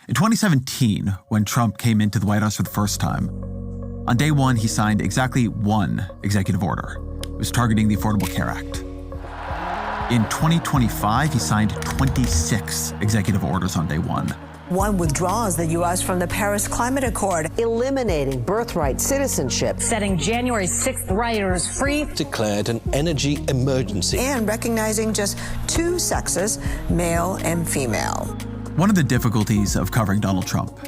In 2017, when Trump came into the White House for the first time, on day one, he signed exactly one executive order. It was targeting the Affordable Care Act. In 2025, he signed 26 executive orders on day one. One withdraws the U.S. from the Paris Climate Accord, eliminating birthright citizenship, setting January 6th rioters free, declared an energy emergency, and recognizing just two sexes, male and female. One of the difficulties of covering Donald Trump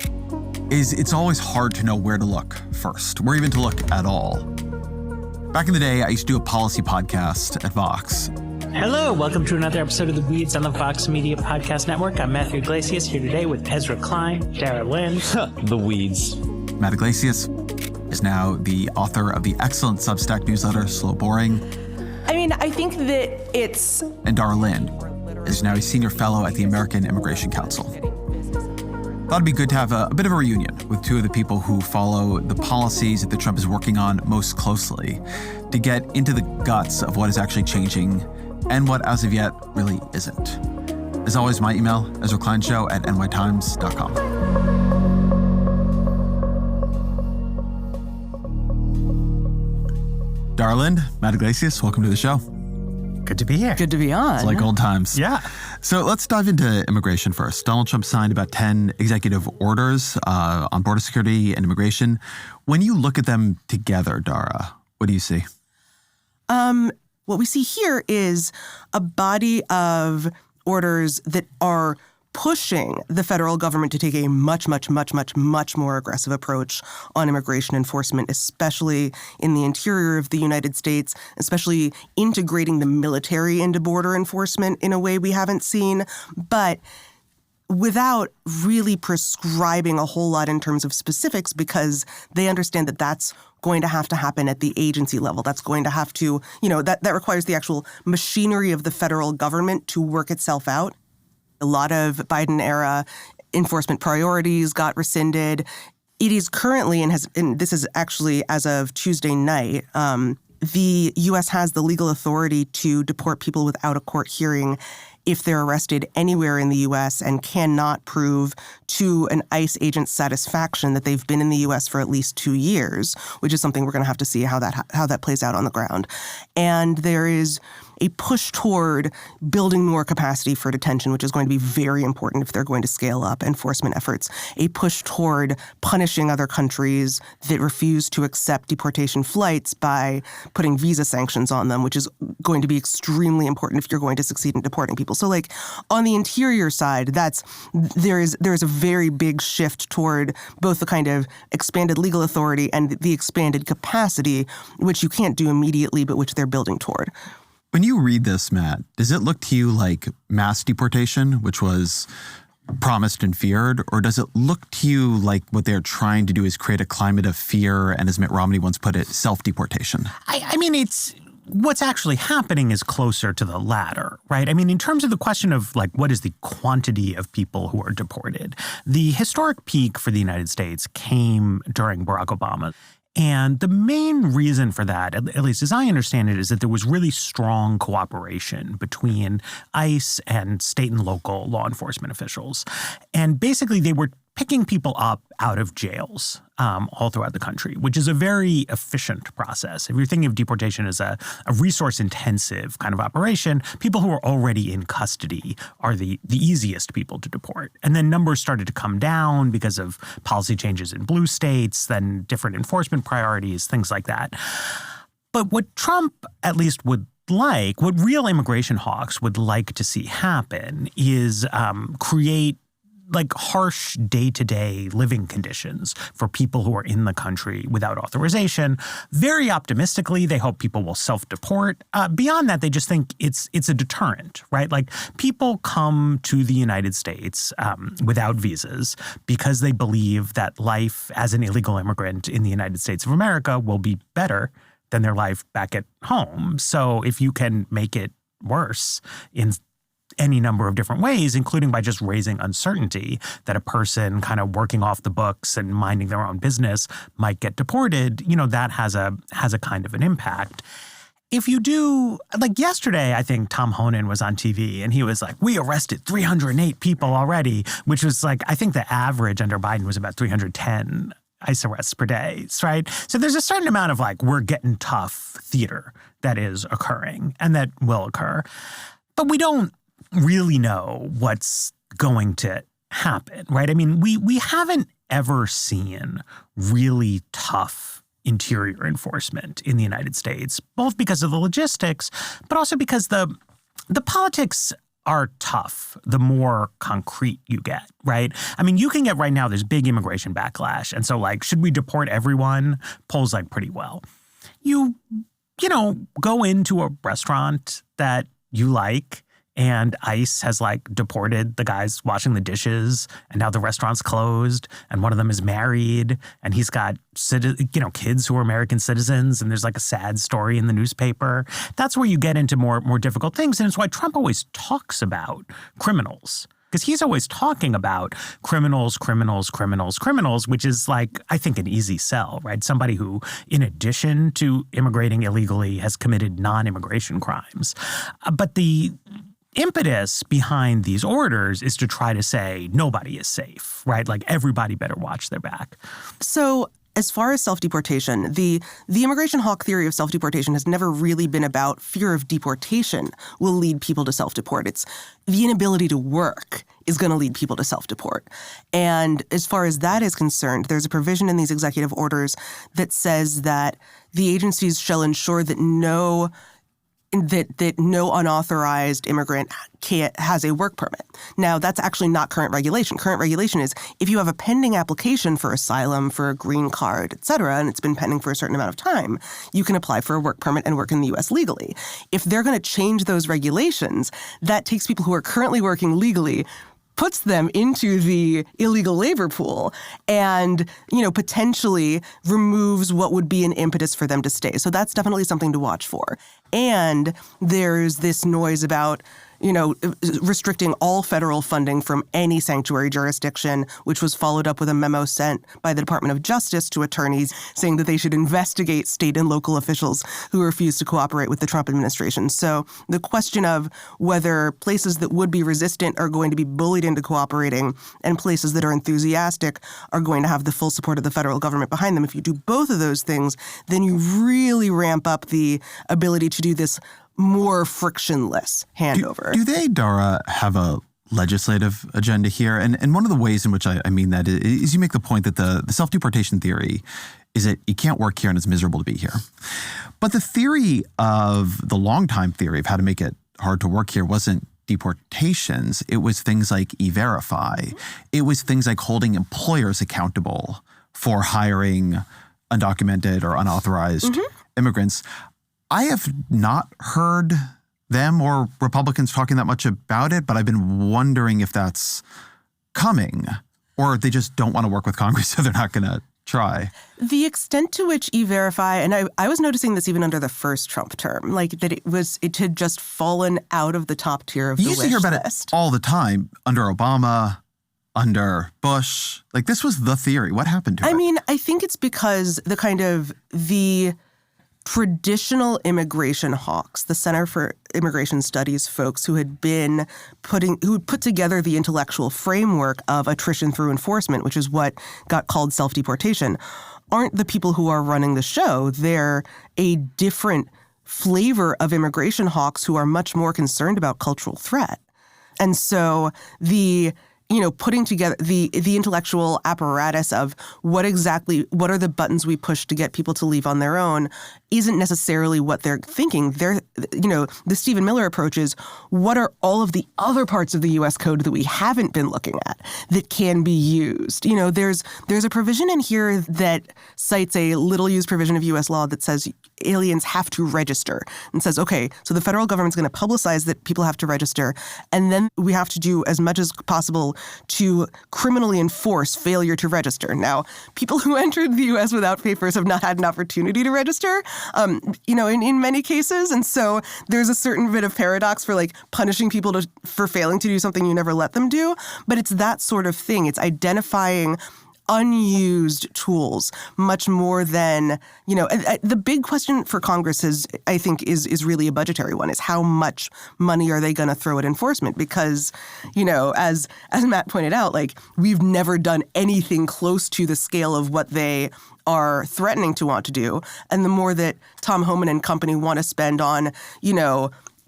is it's always hard to know where to look first, or even to look at all. Back in the day, I used to do a policy podcast at Vox. Hello, welcome to another episode of The Weeds on the Vox Media Podcast Network. I'm Matthew Yglesias, here today with Ezra Klein, Dara. The Weeds. Matt Yglesias is now the author of the excellent Substack newsletter, Slow Boring. I think that it's... And Dara is now a senior fellow at the American Immigration Council. Thought it'd be good to have a bit of a reunion with two of the people who follow the policies that Trump is working on most closely, to get into the guts of what is actually changing and what, as of yet, really isn't. As always, my email, EzraKleinShow@nytimes.com. Dara Lind, Matt Yglesias, welcome to the show. Good to be here. Good to be on. It's like old times. Yeah. So let's dive into immigration first. Donald Trump signed about 10 executive orders on border security and immigration. When you look at them together, Dara, what do you see? What we see here is a body of orders that are pushing the federal government to take a much more aggressive approach on immigration enforcement, especially in the interior of the United States, especially integrating the military into border enforcement in a way we haven't seen, but without really prescribing a whole lot in terms of specifics, because they understand that that's going to have to happen at the agency level. That's going to have to, that requires the actual machinery of the federal government to work itself out. A lot of Biden-era enforcement priorities got rescinded. It is currently, and this is actually as of Tuesday night, the U.S. has the legal authority to deport people without a court hearing if they're arrested anywhere in the U.S. and cannot prove to an ICE agent's satisfaction that they've been in the U.S. for at least 2 years, which is something we're going to have to see how that plays out on the ground. And there is a push toward building more capacity for detention, which is going to be very important if they're going to scale up enforcement efforts. A push toward punishing other countries that refuse to accept deportation flights by putting visa sanctions on them, which is going to be extremely important if you're going to succeed in deporting people. So, on the interior side, there is a very big shift toward both the kind of expanded legal authority and the expanded capacity, which you can't do immediately, but which they're building toward. When you read this, Matt, does it look to you like mass deportation, which was promised and feared, or does it look to you like what they're trying to do is create a climate of fear and, as Mitt Romney once put it, self-deportation? It's what's actually happening is closer to the latter, right? In terms of the question of what is the quantity of people who are deported, the historic peak for the United States came during Barack Obama. And the main reason for that, at least as I understand it, is that there was really strong cooperation between ICE and state and local law enforcement officials. And basically they were picking people up out of jails all throughout the country, which is a very efficient process. If you're thinking of deportation as a resource-intensive kind of operation, people who are already in custody are the easiest people to deport. And then numbers started to come down because of policy changes in blue states, then different enforcement priorities, things like that. But what Trump at least would like, what real immigration hawks would like to see happen is create harsh day-to-day living conditions for people who are in the country without authorization. Very optimistically, they hope people will self-deport. Beyond that, they just think it's a deterrent, right? People come to the United States without visas because they believe that life as an illegal immigrant in the United States of America will be better than their life back at home. So if you can make it worse in any number of different ways, including by just raising uncertainty that a person kind of working off the books and minding their own business might get deported, that has a kind of an impact. if you do, like yesterday, I think Tom Honan was on TV and he was like, we arrested 308 people already, which was like, I think the average under Biden was about 310 ICE arrests per day, right? So there's a certain amount of like, we're getting tough theater that is occurring and that will occur. But we don't really know what's going to happen, right? I mean, we haven't ever seen really tough interior enforcement in the United States, both because of the logistics, but also because the politics are tough the more concrete you get, right? I mean, you can get right now, there's big immigration backlash. And so like, should we deport everyone? Polls like pretty well. You know, go into a restaurant that you like and ICE has like deported the guys washing the dishes and now the restaurant's closed and one of them is married and he's got, kids who are American citizens and there's like a sad story in the newspaper. That's where you get into more difficult things. And it's why Trump always talks about criminals. Because he's always talking about criminals, which is like, I think, an easy sell, right? Somebody who, in addition to immigrating illegally, has committed non-immigration crimes. But the impetus behind these orders is to try to say nobody is safe, right? Like everybody better watch their back. So as far as self-deportation, the immigration hawk theory of self-deportation has never really been about fear of deportation will lead people to self-deport. It's the inability to work is going to lead people to self-deport. And as far as that is concerned, there's a provision in these executive orders that says that the agencies shall ensure that no unauthorized immigrant has a work permit. Now, that's actually not current regulation. Current regulation is if you have a pending application for asylum, for a green card, et cetera, and it's been pending for a certain amount of time, you can apply for a work permit and work in the U.S. legally. If they're going to change those regulations, that takes people who are currently working legally, puts them into the illegal labor pool and, potentially removes what would be an impetus for them to stay. So that's definitely something to watch for. And there's this noise about, restricting all federal funding from any sanctuary jurisdiction, which was followed up with a memo sent by the Department of Justice to attorneys saying that they should investigate state and local officials who refuse to cooperate with the Trump administration. So the question of whether places that would be resistant are going to be bullied into cooperating and places that are enthusiastic are going to have the full support of the federal government behind them. If you do both of those things, then you really ramp up the ability to do this more frictionless handover. Do they, Dara, have a legislative agenda here? And one of the ways in which I mean that is you make the point that the self-deportation theory is that you can't work here and it's miserable to be here. But the theory of the long-time theory of how to make it hard to work here wasn't deportations. It was things like E-Verify. It was things like holding employers accountable for hiring undocumented or unauthorized immigrants. I have not heard them or Republicans talking that much about it, but I've been wondering if that's coming or if they just don't want to work with Congress, so they're not going to try. The extent to which E-Verify, and I was noticing this even under the first Trump term, like that it had just fallen out of the top tier of the wish list. You used to hear about it all the time under Obama, under Bush. Like this was the theory. What happened to it? I mean, I think it's because the traditional immigration hawks, the Center for Immigration Studies folks who had put together the intellectual framework of attrition through enforcement, which is what got called self-deportation, aren't the people who are running the show. They're a different flavor of immigration hawks who are much more concerned about cultural threat. And so putting together the intellectual apparatus of what are the buttons we push to get people to leave on their own isn't necessarily what they're thinking. The Stephen Miller approach is, what are all of the other parts of the U.S. code that we haven't been looking at that can be used? There's a provision in here that cites a little used provision of U.S. law that says aliens have to register and says, okay, so the federal government's going to publicize that people have to register, and then we have to do as much as possible to criminally enforce failure to register. Now, people who entered the U.S. without papers have not had an opportunity to register, in many cases. And so there's a certain bit of paradox for like punishing people for failing to do something you never let them do. But it's that sort of thing. It's identifying unused tools, much more than, the big question for Congress I think is really a budgetary one, is how much money are they going to throw at enforcement? Because, as Matt pointed out, we've never done anything close to the scale of what they are threatening to want to do. And the more that Tom Homan and company want to spend on,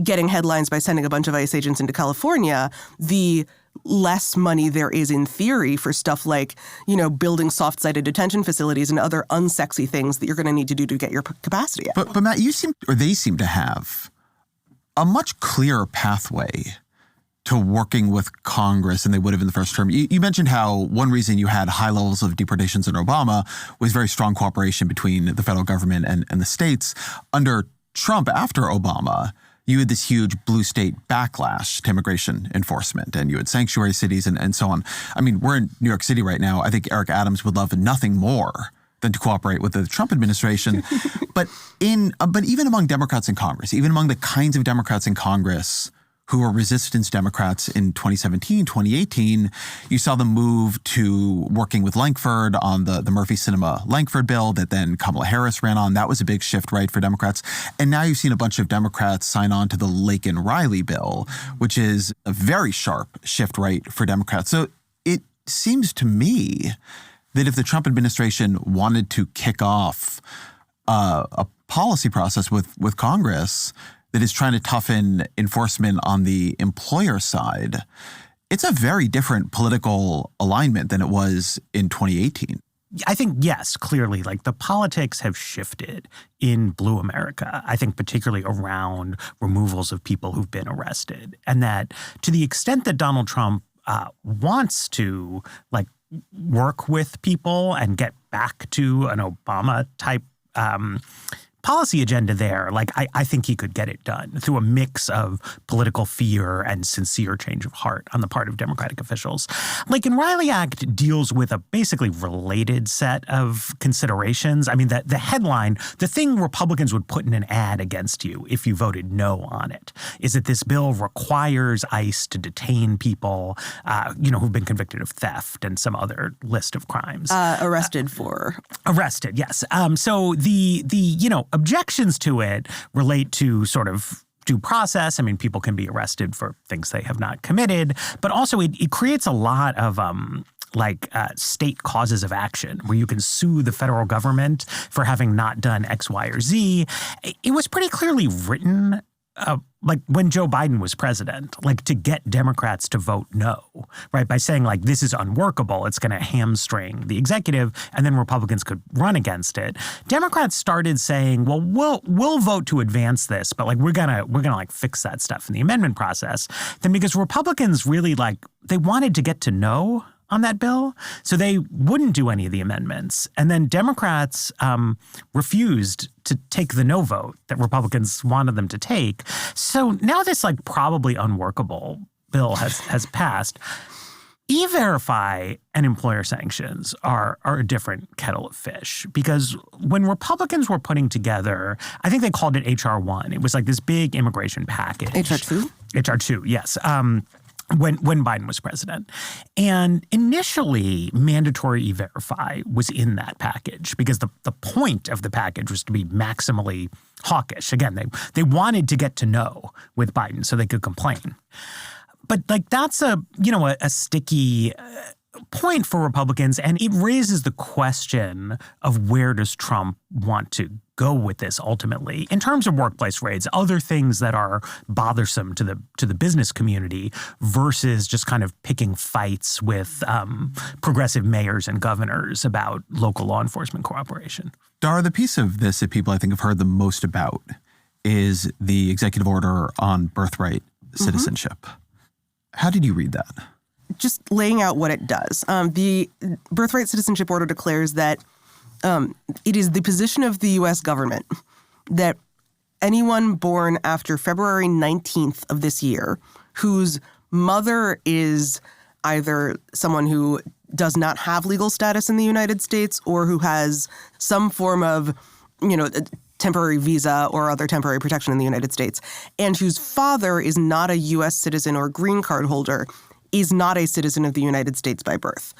getting headlines by sending a bunch of ICE agents into California, the less money there is in theory for stuff like, building soft-sided detention facilities and other unsexy things that you're going to need to do to get your capacity up. But Matt, they seem to have a much clearer pathway to working with Congress than they would have in the first term. You mentioned how one reason you had high levels of deportations under Obama was very strong cooperation between the federal government and the states. Under Trump, after Obama, you had this huge blue state backlash to immigration enforcement, and you had sanctuary cities and so on. I mean, we're in New York City right now. I think Eric Adams would love nothing more than to cooperate with the Trump administration. but even among Democrats in Congress, even among the kinds of Democrats in Congress who were resistance Democrats in 2017, 2018, you saw them move to working with Lankford on the Murphy-Sinema-Lankford bill that then Kamala Harris ran on. That was a big shift, right, for Democrats. And now you've seen a bunch of Democrats sign on to the Lakin-Riley bill, which is a very sharp shift right for Democrats. So it seems to me that if the Trump administration wanted to kick off a policy process with Congress that is trying to toughen enforcement on the employer side, it's a very different political alignment than it was in 2018. I think, yes, clearly, the politics have shifted in Blue America, I think particularly around removals of people who've been arrested. And that to the extent that Donald Trump wants to, work with people and get back to an Obama-type policy agenda there, I think he could get it done through a mix of political fear and sincere change of heart on the part of Democratic officials. Lakin-Riley Act deals with a basically related set of considerations. I mean, the headline, the thing Republicans would put in an ad against you if you voted no on it, is that this bill requires ICE to detain people, who've been convicted of theft and some other list of crimes. Arrested, yes. So the objections to it relate to sort of due process. I mean, people can be arrested for things they have not committed, but also it creates a lot of state causes of action where you can sue the federal government for having not done X, Y, or Z. It was pretty clearly written when Joe Biden was president, to get Democrats to vote no, right? By saying this is unworkable, it's going to hamstring the executive, and then Republicans could run against it. Democrats started saying, well, we'll vote to advance this, but we're gonna fix that stuff in the amendment process. Then because Republicans really they wanted to get to no on that bill, so they wouldn't do any of the amendments. And then Democrats refused to take the no vote that Republicans wanted them to take. So now this probably unworkable bill has passed. E-Verify and employer sanctions are a different kettle of fish, because when Republicans were putting together, I think they called it H.R. 1. It was this big immigration package. H.R. 2? H.R. 2, yes. When Biden was president. And initially, mandatory E-Verify was in that package because the point of the package was to be maximally hawkish. Again, they wanted to get to no with Biden so they could complain. But that's a sticky point for Republicans, and it raises the question of where does Trump want to go with this ultimately in terms of workplace raids, other things that are bothersome to the business community versus just kind of picking fights with progressive mayors and governors about local law enforcement cooperation. Dara, the piece of this that people I think have heard the most about is the executive order on birthright citizenship. How did you read that? Just laying out what it does. The Birthright Citizenship Order declares that it is the position of the U.S. government that anyone born after February 19th of this year whose mother is either someone who does not have legal status in the United States or who has some form of, temporary visa or other temporary protection in the United States, and whose father is not a U.S. citizen or green card holder, is not a citizen of the United States by birth.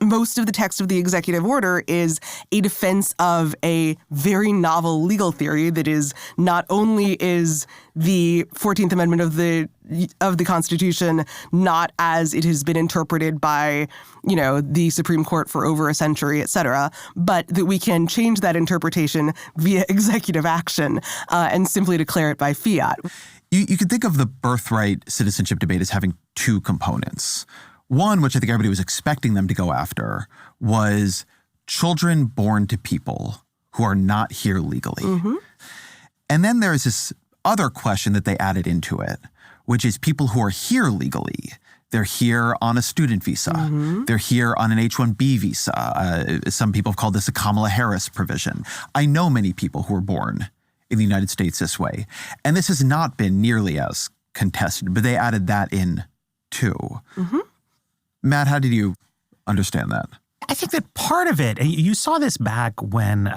most of the text of the executive order is a defense of a very novel legal theory that is not only is the 14th Amendment of the Constitution not as it has been interpreted by, the Supreme Court for over a century, et cetera, but that we can change that interpretation via executive action and simply declare it by fiat. You could think of the birthright citizenship debate as having two components. One, which I think everybody was expecting them to go after, was children born to people who are not here legally. Mm-hmm. And then there's this other question that they added into it, which is people who are here legally. They're here on a student visa. Mm-hmm. They're here on an H-1B visa. Some people have called this a Kamala Harris provision. I know many people who were born in the United States this way. And this has not been nearly as contested, but they added that in too. Mm-hmm. Matt, how did you understand that? I think that part of it, and you saw this back when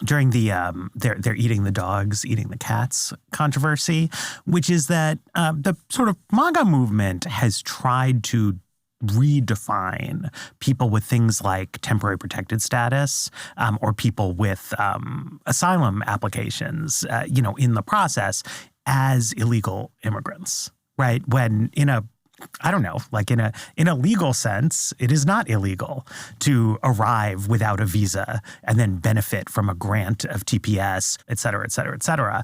during the they're eating the dogs, eating the cats controversy, which is that the sort of MAGA movement has tried to redefine people with things like temporary protected status or people with asylum applications, in the process as illegal immigrants, right? When in a legal sense, it is not illegal to arrive without a visa and then benefit from a grant of TPS, et cetera, et cetera, et cetera.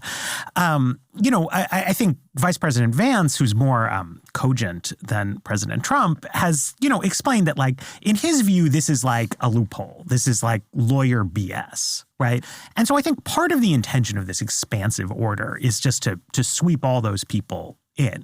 I think Vice President Vance, who's more cogent than President Trump, has, explained that, in his view, this is like a loophole. This is like lawyer BS, right? And so I think part of the intention of this expansive order is just to sweep all those people in.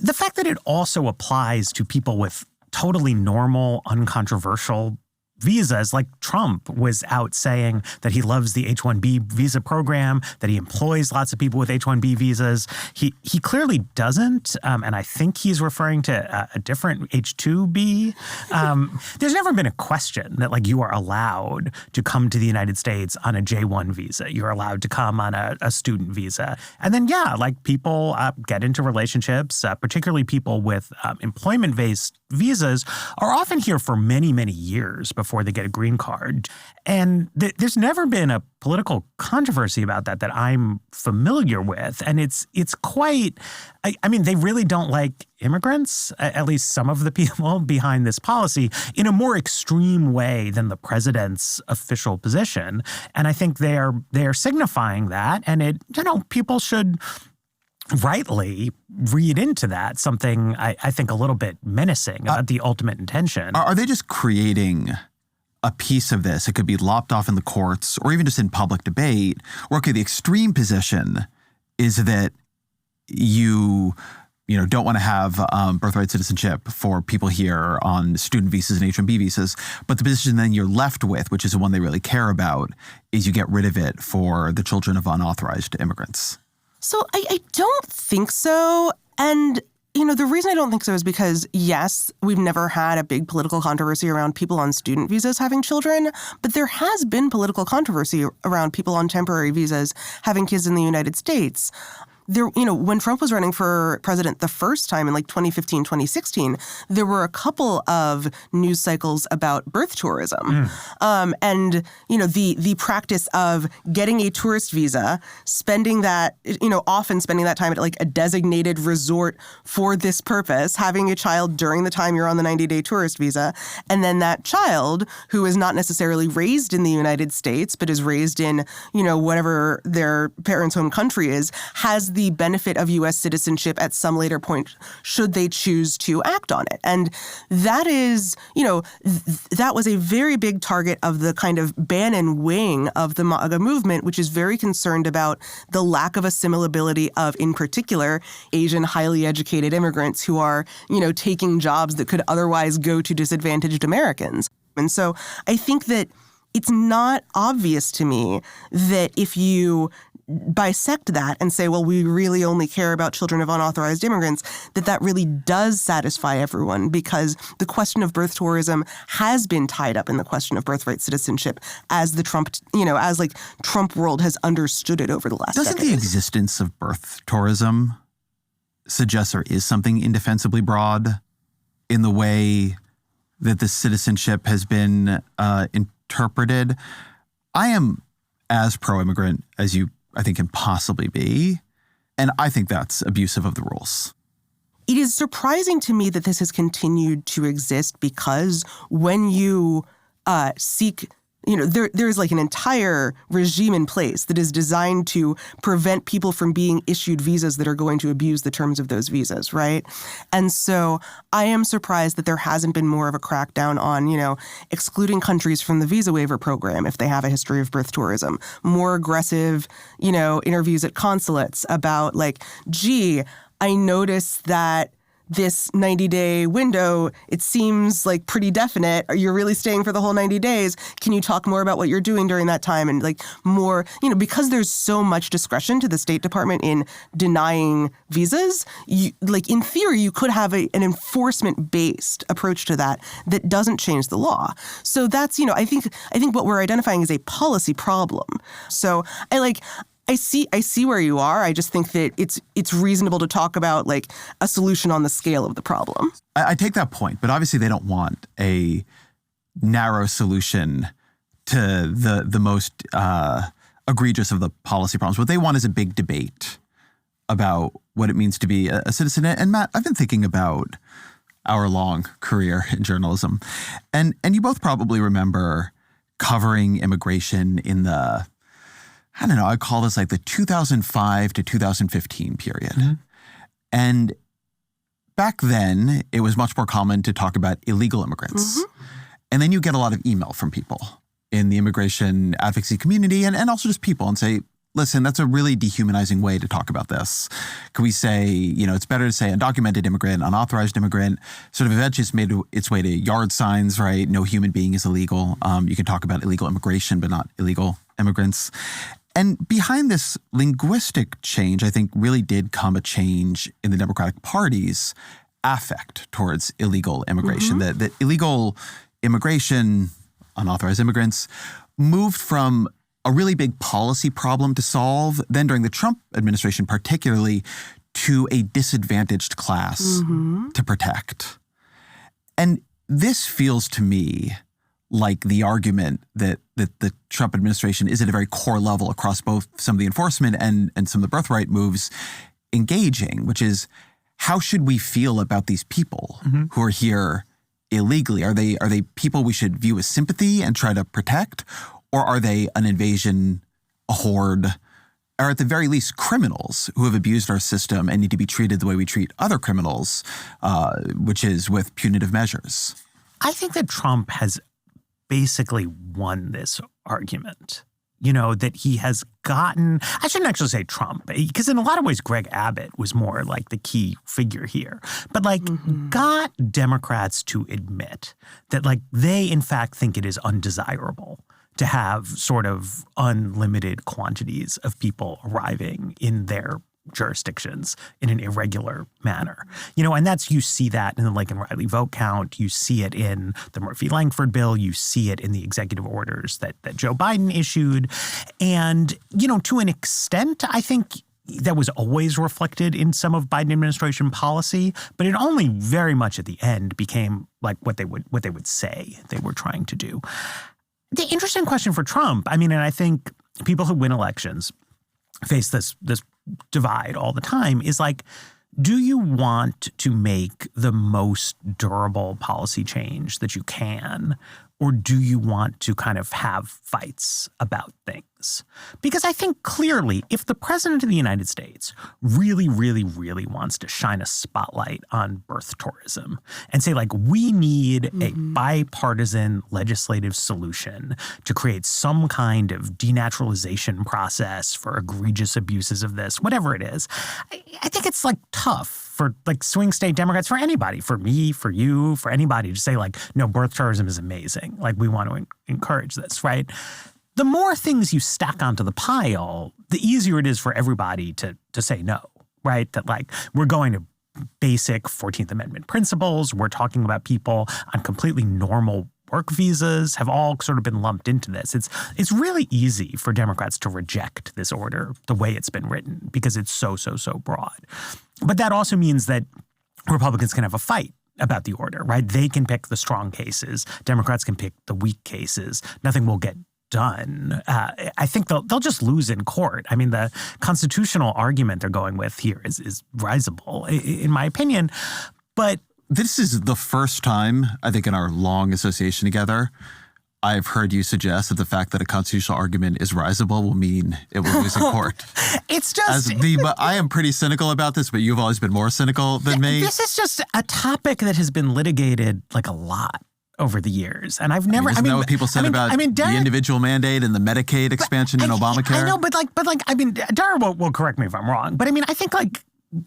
The fact that it also applies to people with totally normal, uncontroversial visas, like Trump was out saying that he loves the H-1B visa program, that he employs lots of people with H-1B visas. He clearly doesn't, and I think he's referring to a different H-2B. There's never been a question that you are allowed to come to the United States on a J-1 visa. You're allowed to come on a student visa. And then, people get into relationships, particularly people with employment-based visas are often here for many, many years before they get a green card. And there's never been a political controversy about that I'm familiar with. And it's quite, they really don't like immigrants, at least some of the people behind this policy, in a more extreme way than the president's official position. And I think they are signifying that. And people should rightly read into that something I think a little bit menacing about the ultimate intention. Are they just creating a piece of this? It could be lopped off in the courts or even just in public debate. Or the extreme position is that you don't want to have birthright citizenship for people here on student visas and H-1B visas. But the position then you're left with, which is the one they really care about, is you get rid of it for the children of unauthorized immigrants. So I don't think so. And, the reason I don't think so is because, yes, we've never had a big political controversy around people on student visas having children, but there has been political controversy around people on temporary visas having kids in the United States. When Trump was running for president the first time in 2015, 2016, there were a couple of news cycles about birth tourism. And, the practice of getting a tourist visa, spending that, often spending that time at a designated resort for this purpose, having a child during the time you're on the 90-day tourist visa, and then that child, who is not necessarily raised in the United States, but is raised in, whatever their parents' home country is, has the benefit of U.S. citizenship at some later point should they choose to act on it. And that is, that was a very big target of the kind of Bannon wing of the MAGA movement, which is very concerned about the lack of assimilability of, in particular, Asian highly educated immigrants who are, taking jobs that could otherwise go to disadvantaged Americans. And so I think that it's not obvious to me that if you bisect that and say, well, we really only care about children of unauthorized immigrants, that really does satisfy everyone, because the question of birth tourism has been tied up in the question of birthright citizenship as the Trump, as Trump world has understood it over the last Doesn't decade. The existence of birth tourism suggest there is something indefensibly broad in the way that the citizenship has been interpreted. I am as pro-immigrant as you, I think, can possibly be. And I think that's abusive of the rules. It is surprising to me that this has continued to exist because when you seek, there's like an entire regime in place that is designed to prevent people from being issued visas that are going to abuse the terms of those visas, right? And so I am surprised that there hasn't been more of a crackdown on, excluding countries from the visa waiver program if they have a history of birth tourism, more aggressive, interviews at consulates about like, gee, I noticed that this 90-day window, it seems like pretty definite. You're really staying for the whole 90 days. Can you talk more about what you're doing during that time? And like more, because there's so much discretion to the State Department in denying visas, in theory, you could have an enforcement-based approach to that doesn't change the law. So that's, I think what we're identifying is a policy problem. So I see where you are. I just think that it's reasonable to talk about like a solution on the scale of the problem. I take that point, but obviously they don't want a narrow solution to the most egregious of the policy problems. What they want is a big debate about what it means to be a citizen. And Matt, I've been thinking about our long career in journalism, and you both probably remember covering immigration in the, I don't know, I call this like the 2005 to 2015 period. Mm-hmm. And back then, it was much more common to talk about illegal immigrants. Mm-hmm. And then you get a lot of email from people in the immigration advocacy community and also just people and say, listen, that's a really dehumanizing way to talk about this. Can we say, it's better to say undocumented immigrant, unauthorized immigrant, sort of eventually it's made its way to yard signs, right? No human being is illegal. You can talk about illegal immigration, but not illegal immigrants. And behind this linguistic change, I think really did come a change in the Democratic Party's affect towards illegal immigration. Mm-hmm. That illegal immigration, unauthorized immigrants, moved from a really big policy problem to solve, then during the Trump administration particularly, to a disadvantaged class to protect. And this feels to me like the argument that the Trump administration is at a very core level across both some of the enforcement and some of the birthright moves engaging, which is how should we feel about these people who are here illegally? Are they people we should view with sympathy and try to protect? Or are they an invasion, a horde, or at the very least criminals who have abused our system and need to be treated the way we treat other criminals, which is with punitive measures? I think that Trump has basically won this argument, that he has gotten, I shouldn't actually say Trump, because in a lot of ways, Greg Abbott was more like the key figure here, but got Democrats to admit that they in fact think it is undesirable to have sort of unlimited quantities of people arriving in their jurisdictions in an irregular manner. And you see that in the Laken Riley vote count. You see it in the Murphy-Langford bill. You see it in the executive orders that Joe Biden issued. And, to an extent, I think that was always reflected in some of Biden administration policy, but it only very much at the end became like what they would say they were trying to do. The interesting question for Trump, and I think people who win elections face this divide all the time, is do you want to make the most durable policy change that you can, or do you want to kind of have fights about things? Because I think clearly if the president of the United States really, really, really wants to shine a spotlight on birth tourism and say we need a bipartisan legislative solution to create some kind of denaturalization process for egregious abuses of this, whatever it is, I think it's tough for swing state Democrats, for anybody, for me, for you, for anybody to say no, birth tourism is amazing. We want to encourage this, right? The more things you stack onto the pile, the easier it is for everybody to say no, right? That we're going to basic 14th Amendment principles. We're talking about people on completely normal work visas have all sort of been lumped into this. It's really easy for Democrats to reject this order the way it's been written because it's so broad. But that also means that Republicans can have a fight about the order, right? They can pick the strong cases. Democrats can pick the weak cases. Nothing will get done. I think they'll just lose in court. I mean, the constitutional argument they're going with here is risible, in my opinion. But this is the first time, I think, in our long association together, I've heard you suggest that the fact that a constitutional argument is risible will mean it will lose in court. It's just... But I am pretty cynical about this, but you've always been more cynical than me. This is just a topic that has been litigated like a lot over the isn't that what people said about the individual mandate and the Medicaid expansion in Obamacare? I know, but Dara will correct me if I'm wrong. But I mean, I think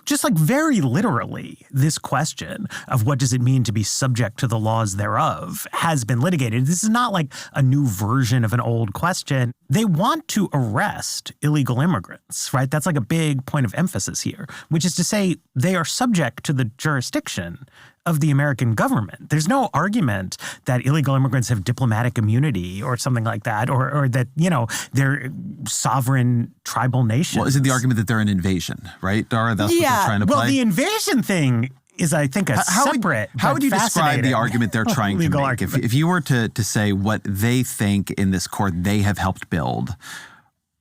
just very literally, this question of what does it mean to be subject to the laws thereof has been litigated. This is not like a new version of an old question. They want to arrest illegal immigrants, right? That's like a big point of emphasis here, which is to say they are subject to the jurisdiction of the American government. There's no argument that illegal immigrants have diplomatic immunity or something like that, or that, they're sovereign tribal nations. Well, is it the argument that they're an invasion, right, Dara? That's what they're trying to play? Well, the invasion thing is, I think, separate. How would you describe the argument they're trying to make? If you were to say what they think in this court they have helped build,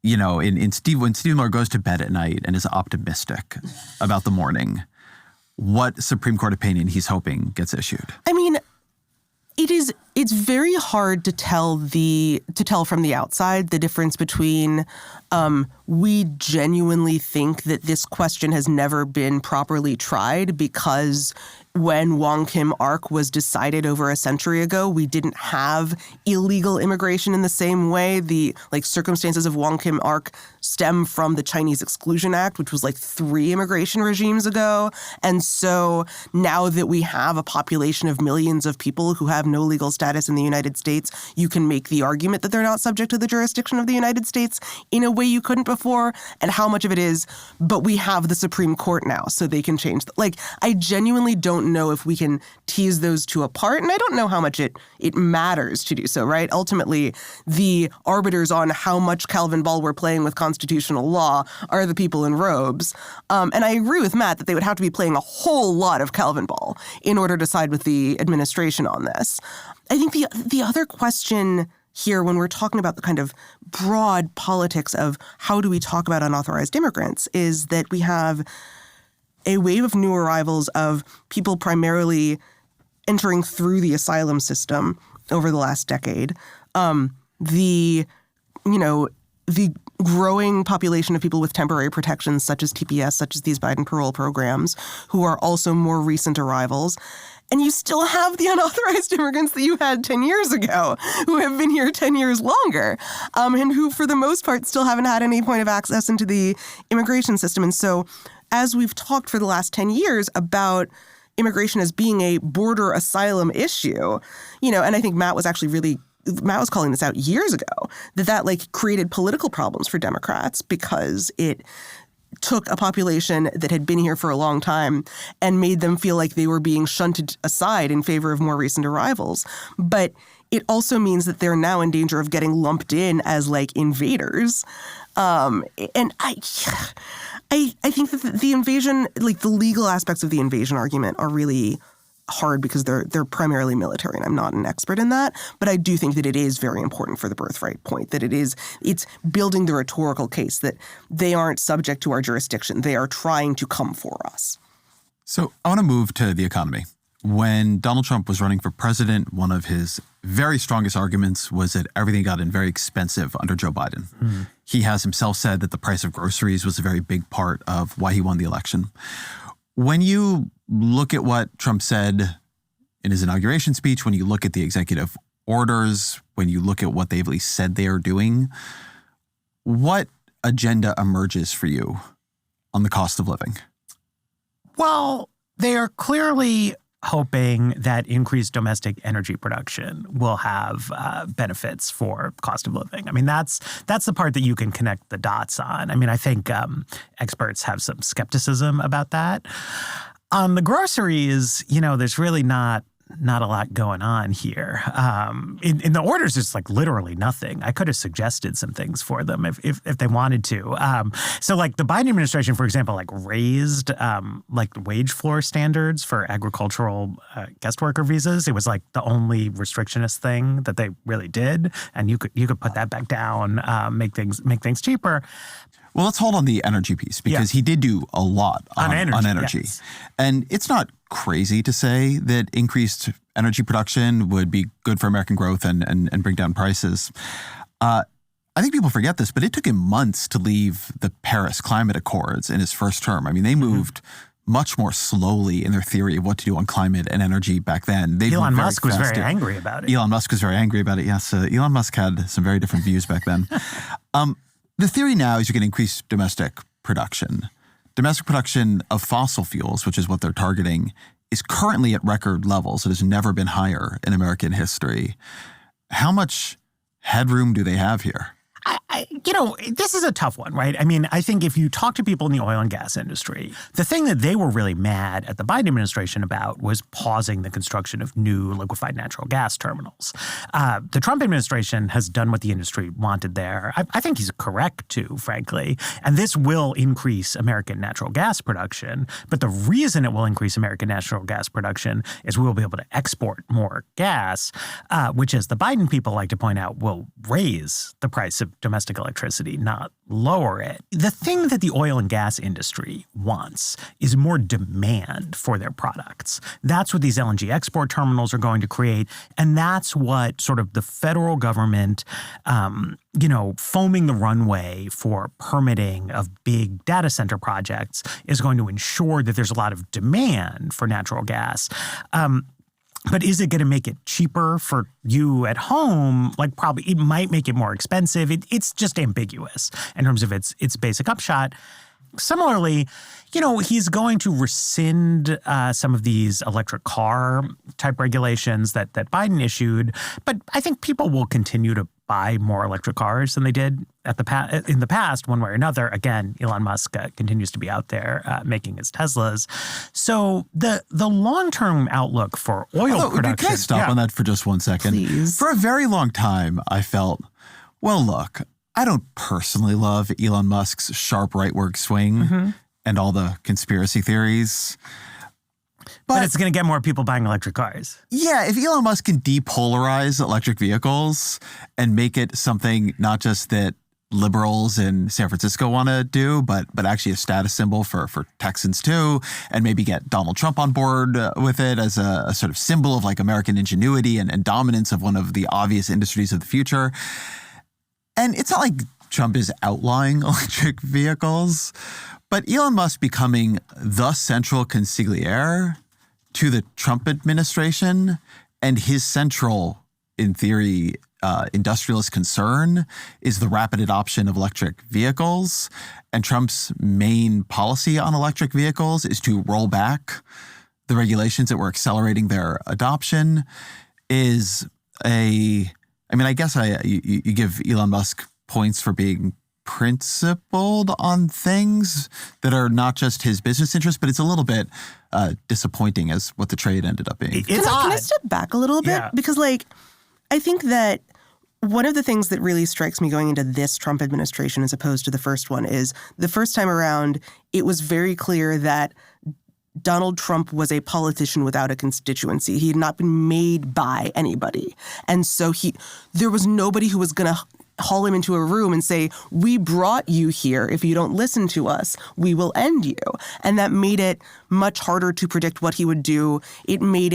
when Steve Miller goes to bed at night and is optimistic about the morning, what Supreme Court opinion he's hoping gets issued? I mean, it's very hard to tell from the outside the difference between we genuinely think that this question has never been properly tried because when Wong Kim Ark was decided over a century ago, we didn't have illegal immigration in the same way. The circumstances of Wong Kim Ark stem from the Chinese Exclusion Act, which was 3 immigration regimes ago. And so now that we have a population of millions of people who have no legal status in the United States, you can make the argument that they're not subject to the jurisdiction of the United States in a way you couldn't before. And how much of it is, but we have the Supreme Court now, so they can change. I genuinely don't know if we can tease those two apart, and I don't know how much it matters to do so, right? Ultimately, the arbiters on how much Calvin ball we're playing with constitutional law are the people in robes. And I agree with Matt that they would have to be playing a whole lot of Calvin ball in order to side with the administration on this. I think the other question here when we're talking about the kind of broad politics of how do we talk about unauthorized immigrants is that we have a wave of new arrivals of people primarily entering through the asylum system over the last decade. The growing population of people with temporary protections, such as TPS, such as these Biden parole programs, who are also more recent arrivals. And you still have the unauthorized immigrants that you had 10 years ago who have been here 10 years longer and who, for the most part, still haven't had any point of access into the immigration system. And so as we've talked for the last 10 years about immigration as being a border asylum issue, and I think Matt was calling this out years ago, that created political problems for Democrats because it took a population that had been here for a long time and made them feel like they were being shunted aside in favor of more recent arrivals. But it also means that they're now in danger of getting lumped in as invaders. And I think that the invasion, the legal aspects of the invasion argument are really hard because they're primarily military, and I'm not an expert in that. But I do think that it is very important for the birthright point, that it's building the rhetorical case that they aren't subject to our jurisdiction. They are trying to come for us. So I want to move to the economy. When Donald Trump was running for president, one of his very strongest arguments was that everything got very expensive under Joe Biden. Mm. He has himself said that the price of groceries was a very big part of why he won the election. When you look at what Trump said in his inauguration speech, when you look at the executive orders, when you look at what they've at least said they are doing, what agenda emerges for you on the cost of living? Well, they are clearly hoping that increased domestic energy production will have benefits for cost of living. I mean, that's the part that you can connect the dots on. I mean, I think experts have some skepticism about that. On the groceries, there's really not not a lot going on here. In the orders, it's like literally nothing. I could have suggested some things for them if they wanted to. So like the Biden administration, for example, like raised like wage floor standards for agricultural guest worker visas. It was like the only restrictionist thing that they really did, and you could put that back down, make things cheaper. Well, let's hold on the energy piece because he did do a lot on energy. Yes. And it's not crazy to say that increased energy production would be good for American growth and bring down prices. I think people forget this, but it took him months to leave the Paris Climate Accords in his first term. I mean, they moved much more slowly in their theory of what to do on climate and energy back then. Elon Musk was very angry about it. Elon Musk was very angry about it, yes. Elon Musk had some very different views back then. The theory now is you can increase domestic production. Domestic production of fossil fuels, which is what they're targeting, is currently at record levels. It has never been higher in American history. How much headroom do they have here? This is a tough one, right? I mean, I think if you talk to people in the oil and gas industry, the thing that they were really mad at the Biden administration about was pausing the construction of new liquefied natural gas terminals. The Trump administration has done what the industry wanted there. I think he's correct too, frankly. And this will increase American natural gas production. But the reason it will increase American natural gas production is we will be able to export more gas, which, as the Biden people like to point out, will raise the price of domestic electricity, not lower it. The thing that the oil and gas industry wants is more demand for their products. That's what these LNG export terminals are going to create. And that's what sort of the federal government, foaming the runway for permitting of big data center projects is going to ensure that there's a lot of demand for natural gas. But is it going to make it cheaper for you at home? Like, probably it might make it more expensive. It's just ambiguous in terms of its basic upshot. Similarly, he's going to rescind some of these electric car type regulations that Biden issued. But I think people will continue to buy more electric cars than they did in the past, one way or another. Again, Elon Musk continues to be out there making his Teslas. So the long-term outlook for oil production... Can I stop on that for just 1 second? Please. For a very long time, I felt, well, look, I don't personally love Elon Musk's sharp rightward swing and all the conspiracy theories. But it's going to get more people buying electric cars. Yeah, if Elon Musk can depolarize electric vehicles and make it something not just that liberals in San Francisco want to do, but actually a status symbol for Texans too, and maybe get Donald Trump on board with it as a sort of symbol of like American ingenuity and dominance of one of the obvious industries of the future. And it's not like Trump is outlawing electric vehicles, but Elon Musk becoming the central consigliere to the Trump administration and his central, in theory, industrialist concern is the rapid adoption of electric vehicles. And Trump's main policy on electric vehicles is to roll back the regulations that were accelerating their adoption. I guess you give Elon Musk points for being principled on things that are not just his business interests, but it's a little bit disappointing as what the trade ended up being. Can I step back a little bit? Yeah. Because, I think that one of the things that really strikes me going into this Trump administration as opposed to the first one is the first time around, it was very clear that Donald Trump was a politician without a constituency. He had not been made by anybody. And so there was nobody who was going to haul him into a room and say, we brought you here. If you don't listen to us, we will end you. And that made it much harder to predict what he would do. It made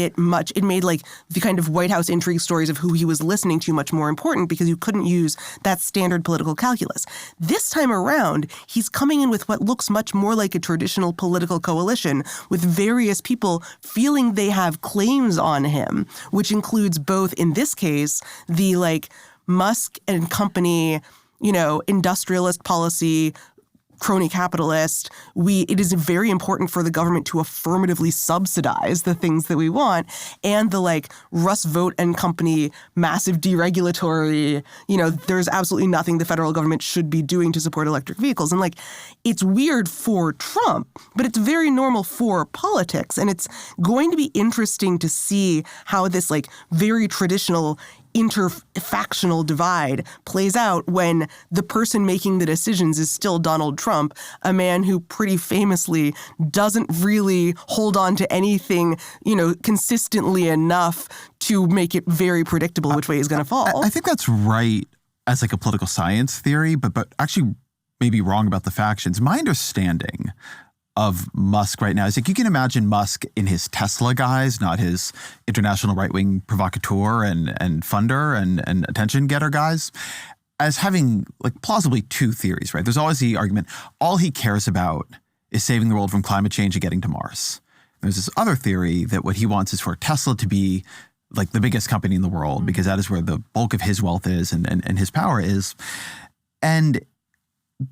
like the kind of White House intrigue stories of who he was listening to much more important because you couldn't use that standard political calculus. This time around, he's coming in with what looks much more like a traditional political coalition with various people feeling they have claims on him, which includes both, in this case, the Musk and company, industrialist policy, crony capitalist. It is very important for the government to affirmatively subsidize the things that we want. And the Russ Vogt and company massive deregulatory, there's absolutely nothing the federal government should be doing to support electric vehicles. And it's weird for Trump, but it's very normal for politics. And it's going to be interesting to see how this very traditional interfactional divide plays out when the person making the decisions is still Donald Trump, a man who pretty famously doesn't really hold on to anything, consistently enough to make it very predictable which way he's going to fall. I think that's right as a political science theory, but actually maybe wrong about the factions. My understanding of Musk right now is you can imagine Musk in his Tesla guise, not his international right-wing provocateur and funder and attention getter guys, as having plausibly two theories, right? There's always the argument, all he cares about is saving the world from climate change and getting to Mars. There's this other theory that what he wants is for Tesla to be the biggest company in the world because that is where the bulk of his wealth is and his power is. And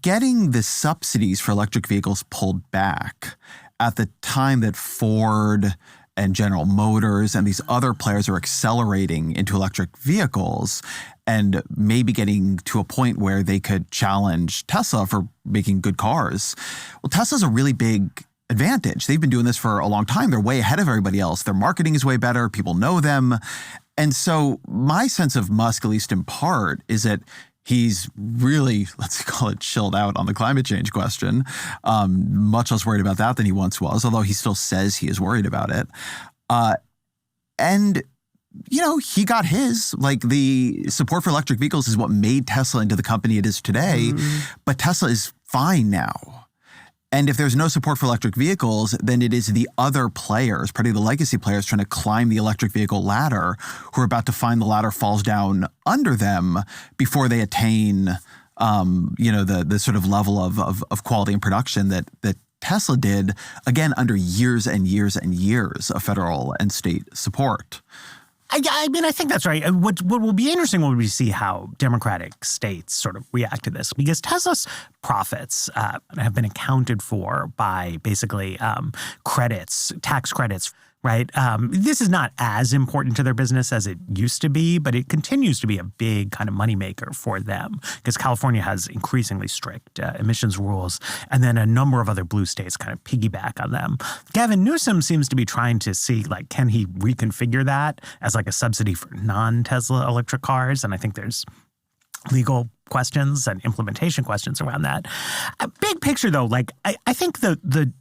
getting the subsidies for electric vehicles pulled back at the time that Ford and General Motors and these other players are accelerating into electric vehicles and maybe getting to a point where they could challenge Tesla for making good cars. Well, Tesla's a really big advantage. They've been doing this for a long time. They're way ahead of everybody else. Their marketing is way better. People know them. And so my sense of Musk, at least in part, is that he's really, let's call it, chilled out on the climate change question, much less worried about that than he once was, although he still says he is worried about it. And, he got his. The support for electric vehicles is what made Tesla into the company it is today, but Tesla is fine now. And if there's no support for electric vehicles, then it is the other players, particularly the legacy players, trying to climb the electric vehicle ladder who are about to find the ladder falls down under them before they attain, the sort of level of quality and production that Tesla did, again, under years and years and years of federal and state support. I think that's right. What will be interesting will be to see how Democratic states sort of react to this, because Tesla's profits have been accounted for by basically tax credits, right? This is not as important to their business as it used to be, but it continues to be a big kind of moneymaker for them because California has increasingly strict emissions rules, and then a number of other blue states kind of piggyback on them. Gavin Newsom seems to be trying to see, can he reconfigure that as a subsidy for non-Tesla electric cars? And I think there's legal questions and implementation questions around that. A big picture, though, I think the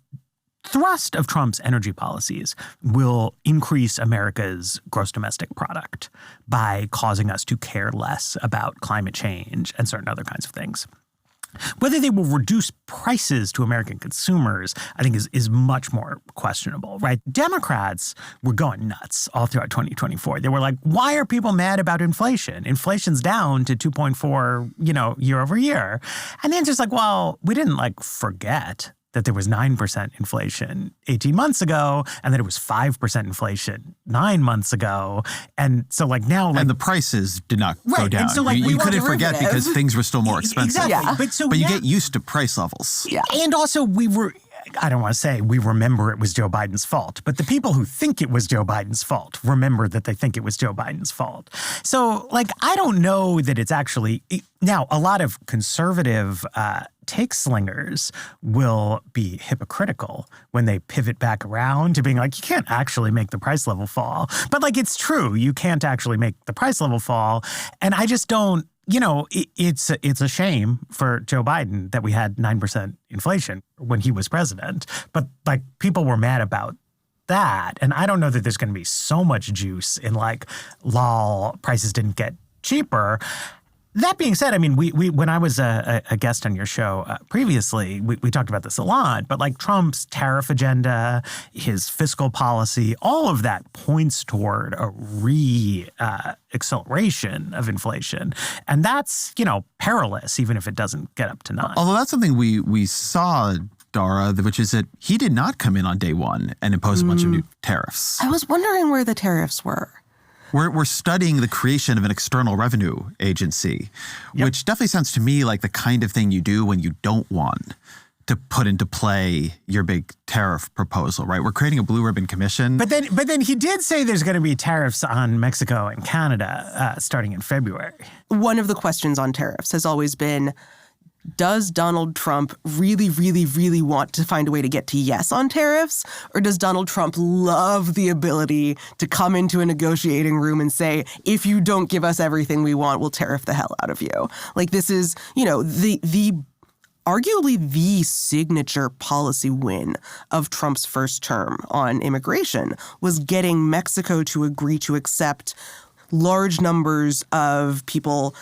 thrust of Trump's energy policies will increase America's gross domestic product by causing us to care less about climate change and certain other kinds of things. Whether they will reduce prices to American consumers, I think is much more questionable, right? Democrats were going nuts all throughout 2024. They were like, why are people mad about inflation? Inflation's down to 2.4, year over year. And then just well, we didn't forget that there was 9% inflation 18 months ago, and that it was 5% inflation 9 months ago. And so now... and the prices did not go down. And so you couldn't forget because things were still more expensive. Exactly. Yeah. But you get used to price levels. Yeah. And also I don't want to say we remember it was Joe Biden's fault, but the people who think it was Joe Biden's fault remember that they think it was Joe Biden's fault. So, I don't know that it's actually... Now, a lot of conservative take slingers will be hypocritical when they pivot back around to being you can't actually make the price level fall. But it's true, you can't actually make the price level fall. And I just don't, it's a shame for Joe Biden that we had 9% inflation when he was president. But people were mad about that. And I don't know that there's going to be so much juice in lol, prices didn't get cheaper. That being said, we when I was a guest on your show previously, we talked about this a lot, but Trump's tariff agenda, his fiscal policy, all of that points toward a acceleration of inflation. And that's, perilous, even if it doesn't get up to 9. Although that's something we saw, Dara, which is that he did not come in on day one and impose a bunch of new tariffs. I was wondering where the tariffs were. We're studying the creation of an external revenue agency, which definitely sounds to me like the kind of thing you do when you don't want to put into play your big tariff proposal, right? We're creating a blue ribbon commission. But then he did say there's going to be tariffs on Mexico and Canada starting in February. One of the questions on tariffs has always been, does Donald Trump really, really, really want to find a way to get to yes on tariffs? Or does Donald Trump love the ability to come into a negotiating room and say, if you don't give us everything we want, we'll tariff the hell out of you? Like, this is, the arguably the signature policy win of Trump's first term on immigration was getting Mexico to agree to accept large numbers of people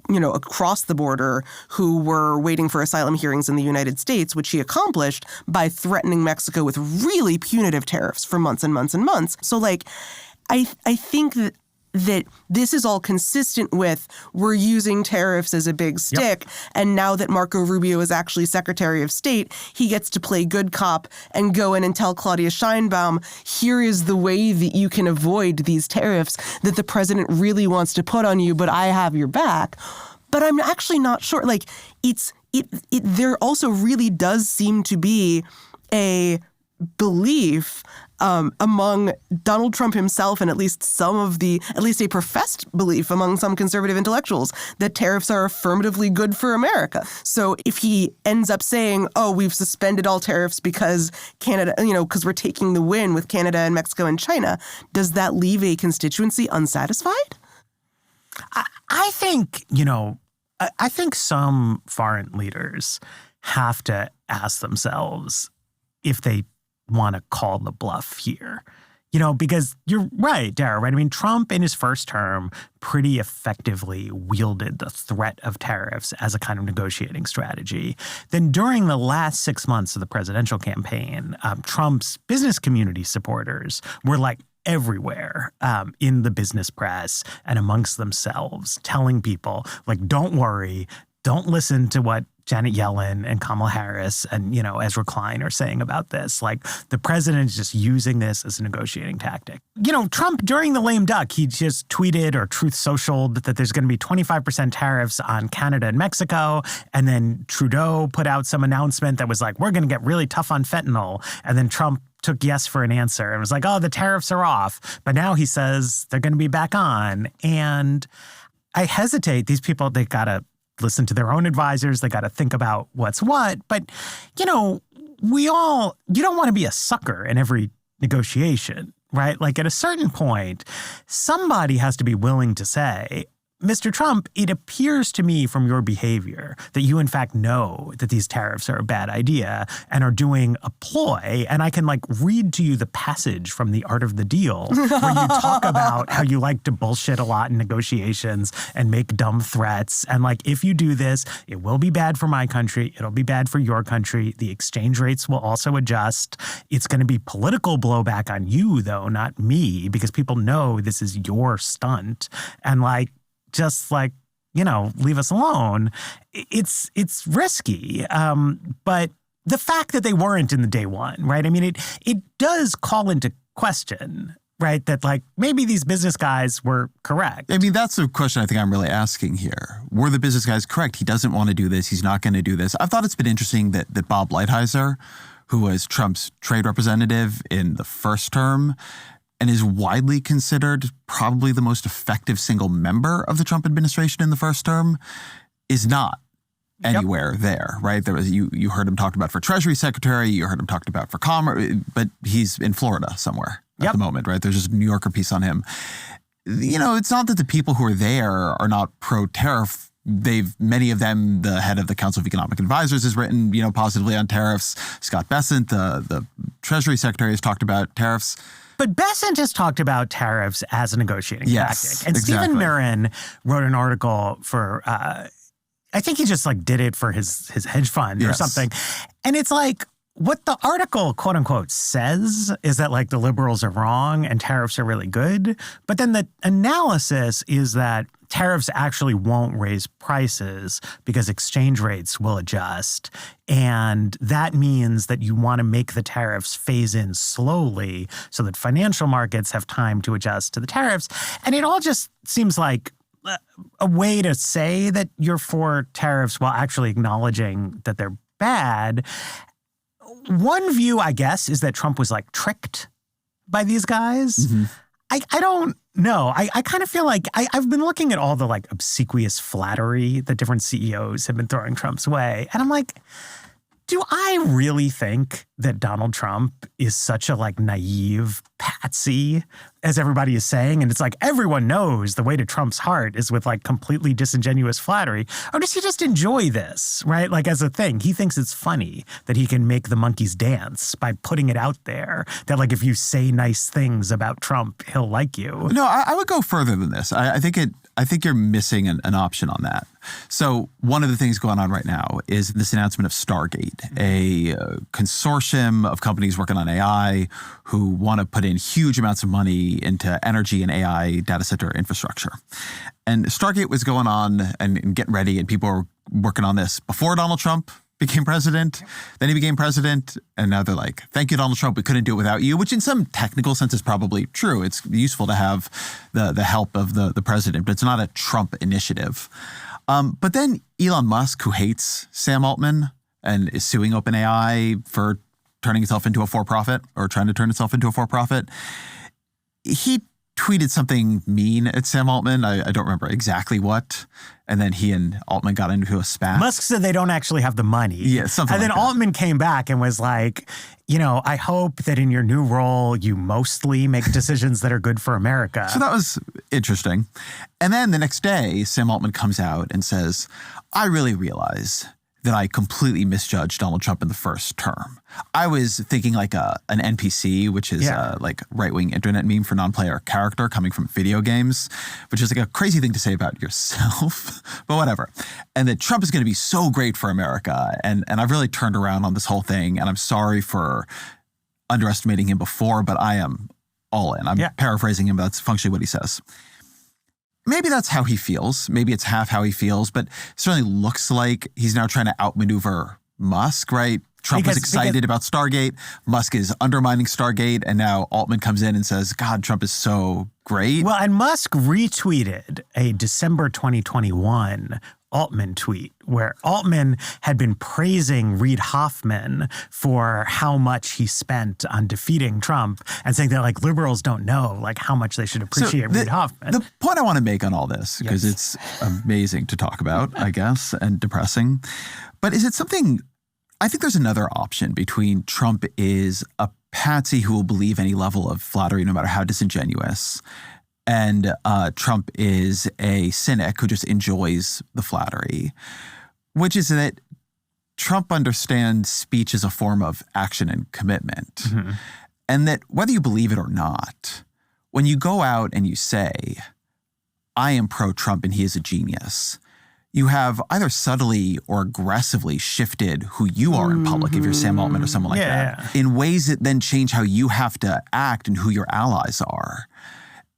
across the border who were waiting for asylum hearings in the United States, which he accomplished by threatening Mexico with really punitive tariffs for months and months and months. So, I think that this is all consistent with we're using tariffs as a big stick. Yep. And now that Marco Rubio is actually Secretary of State, he gets to play good cop and go in and tell Claudia Sheinbaum, here is the way that you can avoid these tariffs that the president really wants to put on you, but I have your back. But I'm actually not sure. There also really does seem to be a belief among Donald Trump himself and at least a professed belief among some conservative intellectuals that tariffs are affirmatively good for America. So if he ends up saying, oh, we've suspended all tariffs because Canada, because we're taking the win with Canada and Mexico and China, does that leave a constituency unsatisfied? I think some foreign leaders have to ask themselves if they want to call the bluff here. Because you're right, Dara, right? I mean, Trump in his first term pretty effectively wielded the threat of tariffs as a kind of negotiating strategy. Then during the last 6 months of the presidential campaign, Trump's business community supporters were everywhere in the business press and amongst themselves, telling people, don't worry, don't listen to what Janet Yellen and Kamala Harris and, Ezra Klein are saying about this. The president is just using this as a negotiating tactic. Trump, during the lame duck, he just tweeted or Truth Socialed that there's going to be 25% tariffs on Canada and Mexico. And then Trudeau put out some announcement that was we're going to get really tough on fentanyl. And then Trump took yes for an answer and was oh, the tariffs are off. But now he says they're going to be back on. And I hesitate. These people, they got to listen to their own advisors. They got to think about what's what. But, you don't want to be a sucker in every negotiation, right? At a certain point, somebody has to be willing to say, Mr. Trump, it appears to me from your behavior that you in fact know that these tariffs are a bad idea and are doing a ploy. And I can read to you the passage from The Art of the Deal where you talk about how you like to bullshit a lot in negotiations and make dumb threats. And if you do this, it will be bad for my country. It'll be bad for your country. The exchange rates will also adjust. It's going to be political blowback on you, though, not me, because people know this is your stunt. And just leave us alone. It's risky. But the fact that they weren't in the day one, right? I mean, it does call into question, right, that maybe these business guys were correct. I mean, that's the question I think I'm really asking here. Were the business guys correct? He doesn't want to do this. He's not going to do this. I thought it's been interesting that Bob Lighthizer, who was Trump's trade representative in the first term, and is widely considered probably the most effective single member of the Trump administration in the first term, is not anywhere there, right? There was you heard him talked about for Treasury Secretary, you heard him talked about for Commerce, but he's in Florida somewhere at the moment, right? There's just a New Yorker piece on him. It's not that the people who are there are not pro-tariff. Many of them, the head of the Council of Economic Advisors has written, positively on tariffs. Scott Bessent, the Treasury Secretary, has talked about tariffs. But Bessent has talked about tariffs as a negotiating tactic. And exactly. Stephen Mirren wrote an article for, I think he just did it for his hedge fund or something. And it's what the article, quote unquote, says is that like the liberals are wrong and tariffs are really good. But then the analysis is that tariffs actually won't raise prices because exchange rates will adjust. And that means that you want to make the tariffs phase in slowly so that financial markets have time to adjust to the tariffs. And it all just seems like a way to say that you're for tariffs while actually acknowledging that they're bad. One view, I guess, is that Trump was like tricked by these guys. Mm-hmm. I don't know. I kind of feel like I've been looking at all the like obsequious flattery that different CEOs have been throwing Trump's way. And I'm like, do I really think that Donald Trump is such a like naive patsy as everybody is saying? And it's like everyone knows the way to Trump's heart is with like completely disingenuous flattery. Or does he just enjoy this, right? Like as a thing, he thinks it's funny that he can make the monkeys dance by putting it out there that like if you say nice things about Trump, he'll like you. No, I would go further than this. I think you're missing an option on that. So one of the things going on right now is this announcement of Stargate, a consortium of companies working on AI who want to put in huge amounts of money into energy and AI data center infrastructure. And Stargate was going on and getting ready, and people were working on this before Donald Trump became president. Then he became president, and now they're like, thank you, Donald Trump, we couldn't do it without you, which in some technical sense is probably true. It's useful to have the help of the president, but it's not a Trump initiative. But then Elon Musk, who hates Sam Altman and is suing OpenAI for turning itself into a for-profit or trying to turn itself into a for-profit, he tweeted something mean at Sam Altman. I don't remember exactly what. And then he and Altman got into a spat. Musk said they don't actually have the money. Yeah, something and like then that. Altman came back and was like, you know, I hope that in your new role, you mostly make decisions that are good for America. So that was interesting. And then the next day, Sam Altman comes out and says, I really realize that I completely misjudged Donald Trump in the first term. I was thinking like an NPC, which is like right-wing internet meme for non-player character coming from video games, which is like a crazy thing to say about yourself, but whatever. And that Trump is going to be so great for America. And I've really turned around on this whole thing. And I'm sorry for underestimating him before, but I am all in. I'm paraphrasing him, but that's functionally what he says. Maybe that's how he feels. Maybe it's half how he feels, but it certainly looks like he's now trying to outmaneuver Musk, right? Trump was excited about Stargate. Musk is undermining Stargate. And now Altman comes in and says, God, Trump is so great. Well, and Musk retweeted a December 2021 Altman tweet where Altman had been praising Reid Hoffman for how much he spent on defeating Trump and saying that like liberals don't know like how much they should appreciate Reid Hoffman. The point I want to make on all this, because it's amazing to talk about, I guess, and depressing, but is it something, I think there's another option between Trump is a patsy who will believe any level of flattery no matter how disingenuous, and Trump is a cynic who just enjoys the flattery, which is that Trump understands speech as a form of action and commitment. Mm-hmm. And that whether you believe it or not, when you go out and you say, I am pro-Trump and he is a genius, you have either subtly or aggressively shifted who you are in public, if you're Sam Altman or someone like that, in ways that then change how you have to act and who your allies are.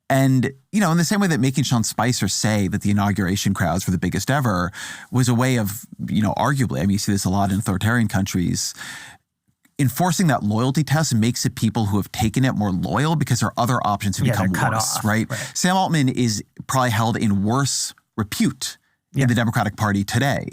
And, you know, in the same way that making Sean Spicer say that the inauguration crowds were the biggest ever was a way of, you know, arguably, I mean, you see this a lot in authoritarian countries, enforcing that loyalty test makes it people who have taken it more loyal because there are other options who become worse, right? Sam Altman is probably held in worse repute in the Democratic Party today.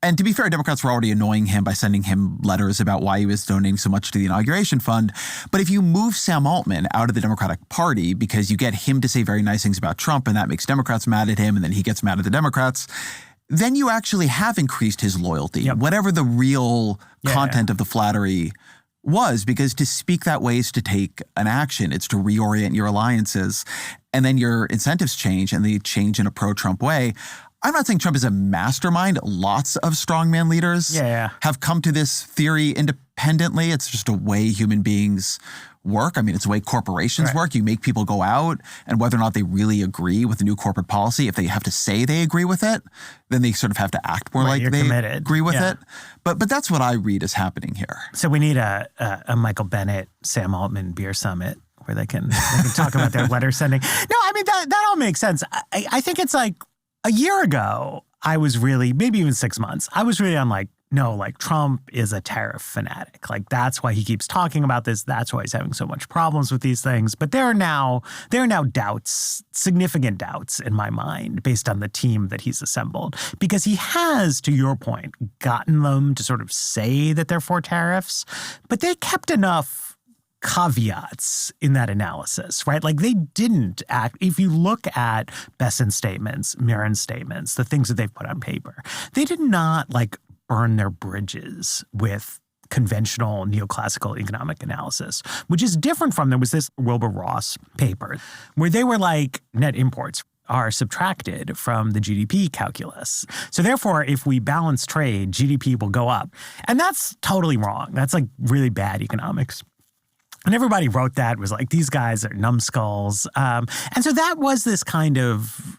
And to be fair, Democrats were already annoying him by sending him letters about why he was donating so much to the inauguration fund. But if you move Sam Altman out of the Democratic Party because you get him to say very nice things about Trump and that makes Democrats mad at him and then he gets mad at the Democrats, then you actually have increased his loyalty, whatever the real content of the flattery was, because to speak that way is to take an action. It's to reorient your alliances. And then your incentives change and they change in a pro-Trump way. I'm not saying Trump is a mastermind. Lots of strongman leaders have come to this theory independently independently. It's just a way human beings work. I mean, it's the way corporations work. You make people go out, and whether or not they really agree with the new corporate policy, if they have to say they agree with it, then they sort of have to act more like they agree with it. But that's what I read is happening here. So we need a Michael Bennett, Sam Altman beer summit where they can talk about their letter sending. No, I mean, that all makes sense. I think it's like a year ago, I was really, maybe even 6 months, I was really on like, no, like Trump is a tariff fanatic. Like that's why he keeps talking about this. That's why he's having so much problems with these things. But there are now doubts, significant doubts in my mind based on the team that he's assembled. Because he has, to your point, gotten them to sort of say that they're for tariffs, but they kept enough caveats in that analysis, right? Like they didn't act, if you look at Besson's statements, Mirren's statements, the things that they've put on paper, they did not like burn their bridges with conventional neoclassical economic analysis, which is different from, there was this Wilbur Ross paper where they were like net imports are subtracted from the GDP calculus. So therefore, if we balance trade, GDP will go up. And that's totally wrong. That's like really bad economics. And everybody wrote that, was like, these guys are numbskulls. And so that was this kind of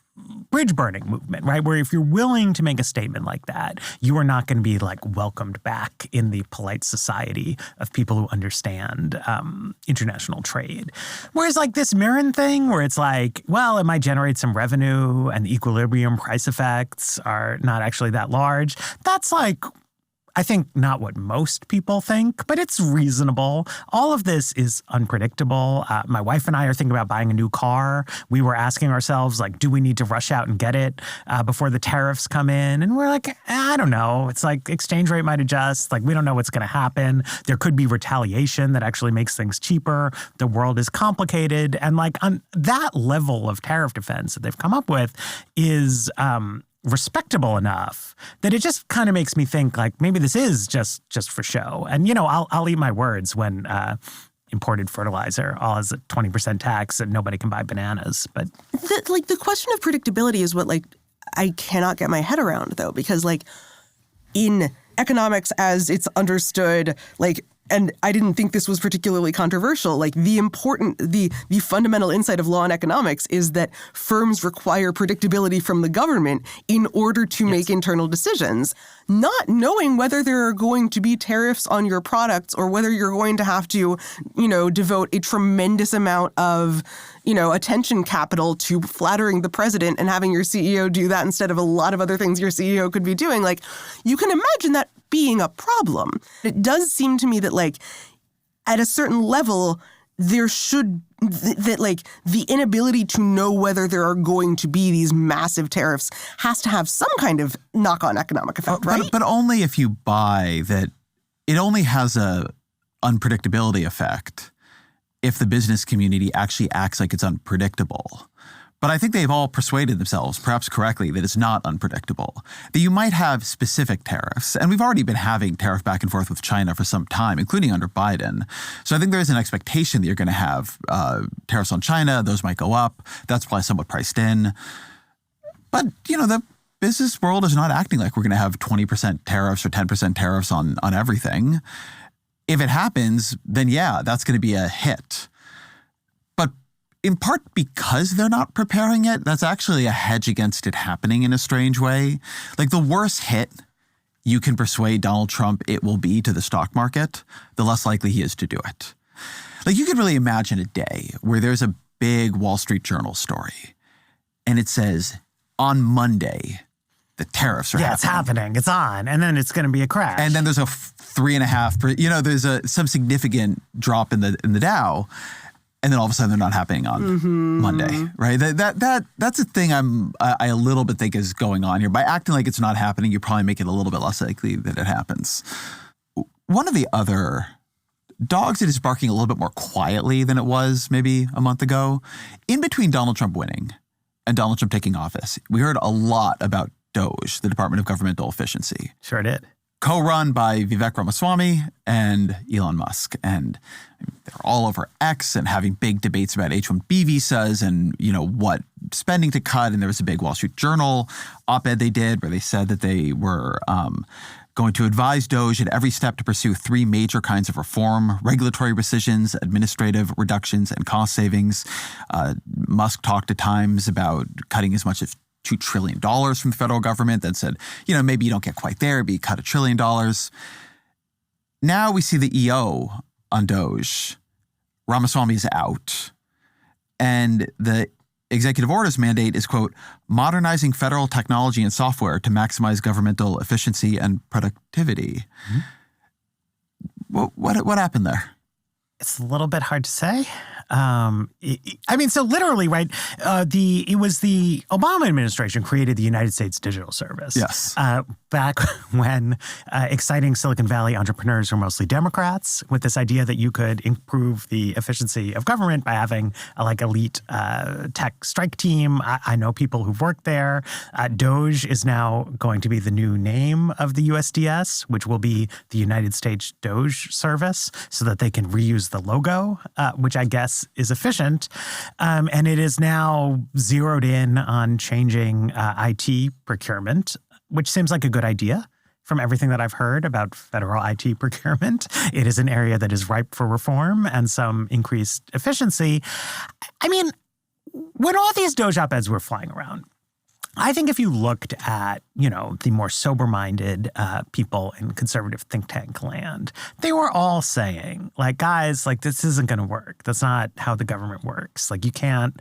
bridge burning movement, right? Where if you're willing to make a statement like that, you are not going to be like welcomed back in the polite society of people who understand international trade. Whereas like this Mirren thing where it's like, well, it might generate some revenue and the equilibrium price effects are not actually that large. That's like, I think not what most people think, but it's reasonable. All of this is unpredictable. My wife and I are thinking about buying a new car. We were asking ourselves, like, do we need to rush out and get it before the tariffs come in? And we're like, I don't know. It's like exchange rate might adjust. Like, we don't know what's going to happen. There could be retaliation that actually makes things cheaper. The world is complicated. And like on that level of tariff defense that they've come up with is respectable enough that it just kind of makes me think like maybe this is just for show. And, you know, I'll eat my words when imported fertilizer all has a 20% tax and nobody can buy bananas. But the question of predictability is what like I cannot get my head around, though, because like in economics as it's understood, like, and I didn't think this was particularly controversial. Like the fundamental insight of law and economics is that firms require predictability from the government in order to make internal decisions. Not knowing whether there are going to be tariffs on your products or whether you're going to have to, you know, devote a tremendous amount of, you know, attention capital to flattering the president and having your CEO do that instead of a lot of other things your CEO could be doing. Like, you can imagine that being a problem. It does seem to me that, like, at a certain level, there should that like the inability to know whether there are going to be these massive tariffs has to have some kind of knock-on economic effect, right? But only if you buy that it only has a unpredictability effect if the business community actually acts like it's unpredictable. But I think they've all persuaded themselves, perhaps correctly, that it's not unpredictable. That you might have specific tariffs. And we've already been having tariff back and forth with China for some time, including under Biden. So I think there is an expectation that you're going to have tariffs on China. Those might go up. That's probably somewhat priced in. But, you know, the business world is not acting like we're going to have 20% tariffs or 10% tariffs on everything. If it happens, then yeah, that's going to be a hit. In part because they're not preparing it, that's actually a hedge against it happening in a strange way. Like the worse hit you can persuade Donald Trump it will be to the stock market, the less likely he is to do it. Like you could really imagine a day where there's a big Wall Street Journal story and it says, on Monday, the tariffs are happening. Yeah, it's happening. It's on. And then it's going to be a crash. And then there's a 3.5%, you know, there's some significant drop in the Dow. And then all of a sudden they're not happening on Monday, right? That's a thing I a little bit think is going on here. By acting like it's not happening, you probably make it a little bit less likely that it happens. One of the other dogs that is barking a little bit more quietly than it was maybe a month ago, in between Donald Trump winning and Donald Trump taking office, we heard a lot about DOGE, the Department of Governmental Efficiency. Sure did. Co-run by Vivek Ramaswamy and Elon Musk. And they're all over X and having big debates about H-1B visas and, you know, what spending to cut. And there was a big Wall Street Journal op-ed they did where they said that they were going to advise Doge at every step to pursue 3 major kinds of reform: regulatory rescissions, administrative reductions, and cost savings. Musk talked at times about cutting as much as $2 trillion from the federal government, then said, maybe you don't get quite there, but you cut $1 trillion. Now we see the EO on Doge. Ramaswamy is out. And the executive order's mandate is, quote, modernizing federal technology and software to maximize governmental efficiency and productivity. Mm-hmm. What happened there? It's a little bit hard to say. So literally, right, it was the Obama administration created the United States Digital Service. Yes. Back when exciting Silicon Valley entrepreneurs were mostly Democrats, with this idea that you could improve the efficiency of government by having elite tech strike team. I know people who've worked there. Doge is now going to be the new name of the USDS, which will be the United States Doge Service, so that they can reuse the logo, which I guess is efficient. And it is now zeroed in on changing IT procurement, which seems like a good idea. From everything that I've heard about federal IT procurement, it is an area that is ripe for reform and some increased efficiency. When all these Doge op-eds were flying around, I think if you looked at, the more sober-minded people in conservative think tank land, they were all saying, guys, this isn't going to work. That's not how the government works. You can't